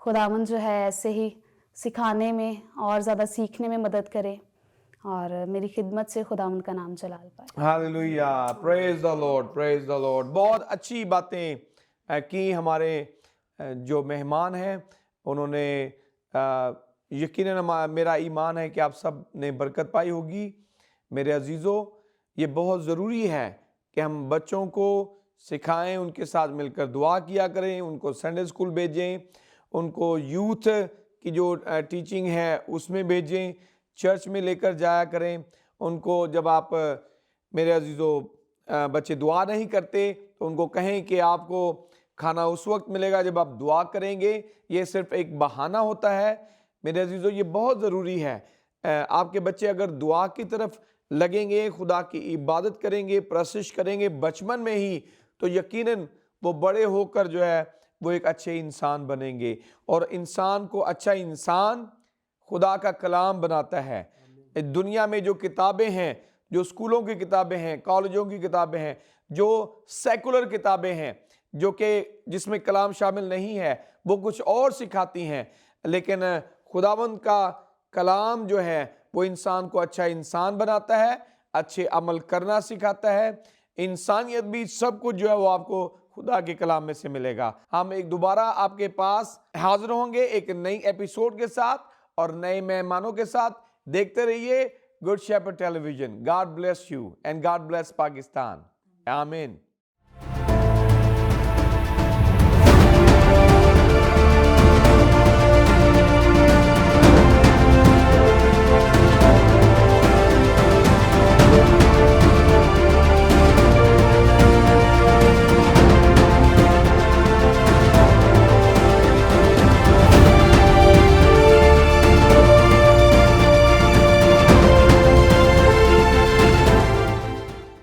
खुदावंद जो है ऐसे ही सिखाने में और ज़्यादा सीखने में मदद करे और मेरी खिदमत से खुदावंद का नाम जलाल पाए। Hallelujah, praise the lord, praise the Lord. बहुत अच्छी बातें की हमारे जो मेहमान हैं, उन्होंने यकीनन मेरा ईमान है कि आप सब ने बरकत पाई होगी। मेरे अजीज़ों, ये बहुत ज़रूरी है कि हम बच्चों को सिखाएं, उनके साथ मिलकर दुआ किया करें, उनको संडे स्कूल भेजें, उनको यूथ की जो टीचिंग है उसमें भेजें, चर्च में लेकर जाया करें उनको। जब आप मेरे अजीज़ों बच्चे दुआ नहीं करते तो उनको कहें कि आपको खाना उस वक्त मिलेगा जब आप दुआ करेंगे। ये सिर्फ एक बहाना होता है। मेरे अजीज़ों, ये बहुत ज़रूरी है। आपके बच्चे अगर दुआ की तरफ लगेंगे, खुदा की इबादत करेंगे, प्रशिश करेंगे बचपन में ही, तो यकीनन वो बड़े होकर जो है वो एक अच्छे इंसान बनेंगे। और इंसान को अच्छा इंसान खुदा का कलाम बनाता है। इस दुनिया में जो किताबें हैं, जो स्कूलों की किताबें हैं, कॉलेजों की किताबें हैं, जो सेकुलर किताबें हैं, जो कि जिसमें कलाम शामिल नहीं है, वो कुछ और सिखाती हैं। लेकिन खुदावंद का कलाम जो है वो इंसान को अच्छा इंसान बनाता है, अच्छे अमल करना सिखाता है। इंसानियत भी सब कुछ जो है वो आपको खुदा के कलाम में से मिलेगा। हम एक दोबारा आपके पास हाजिर होंगे एक नई एपिसोड के साथ और नए मेहमानों के साथ। देखते रहिए Good Shepherd Television. God bless you and God bless Pakistan. आमीन।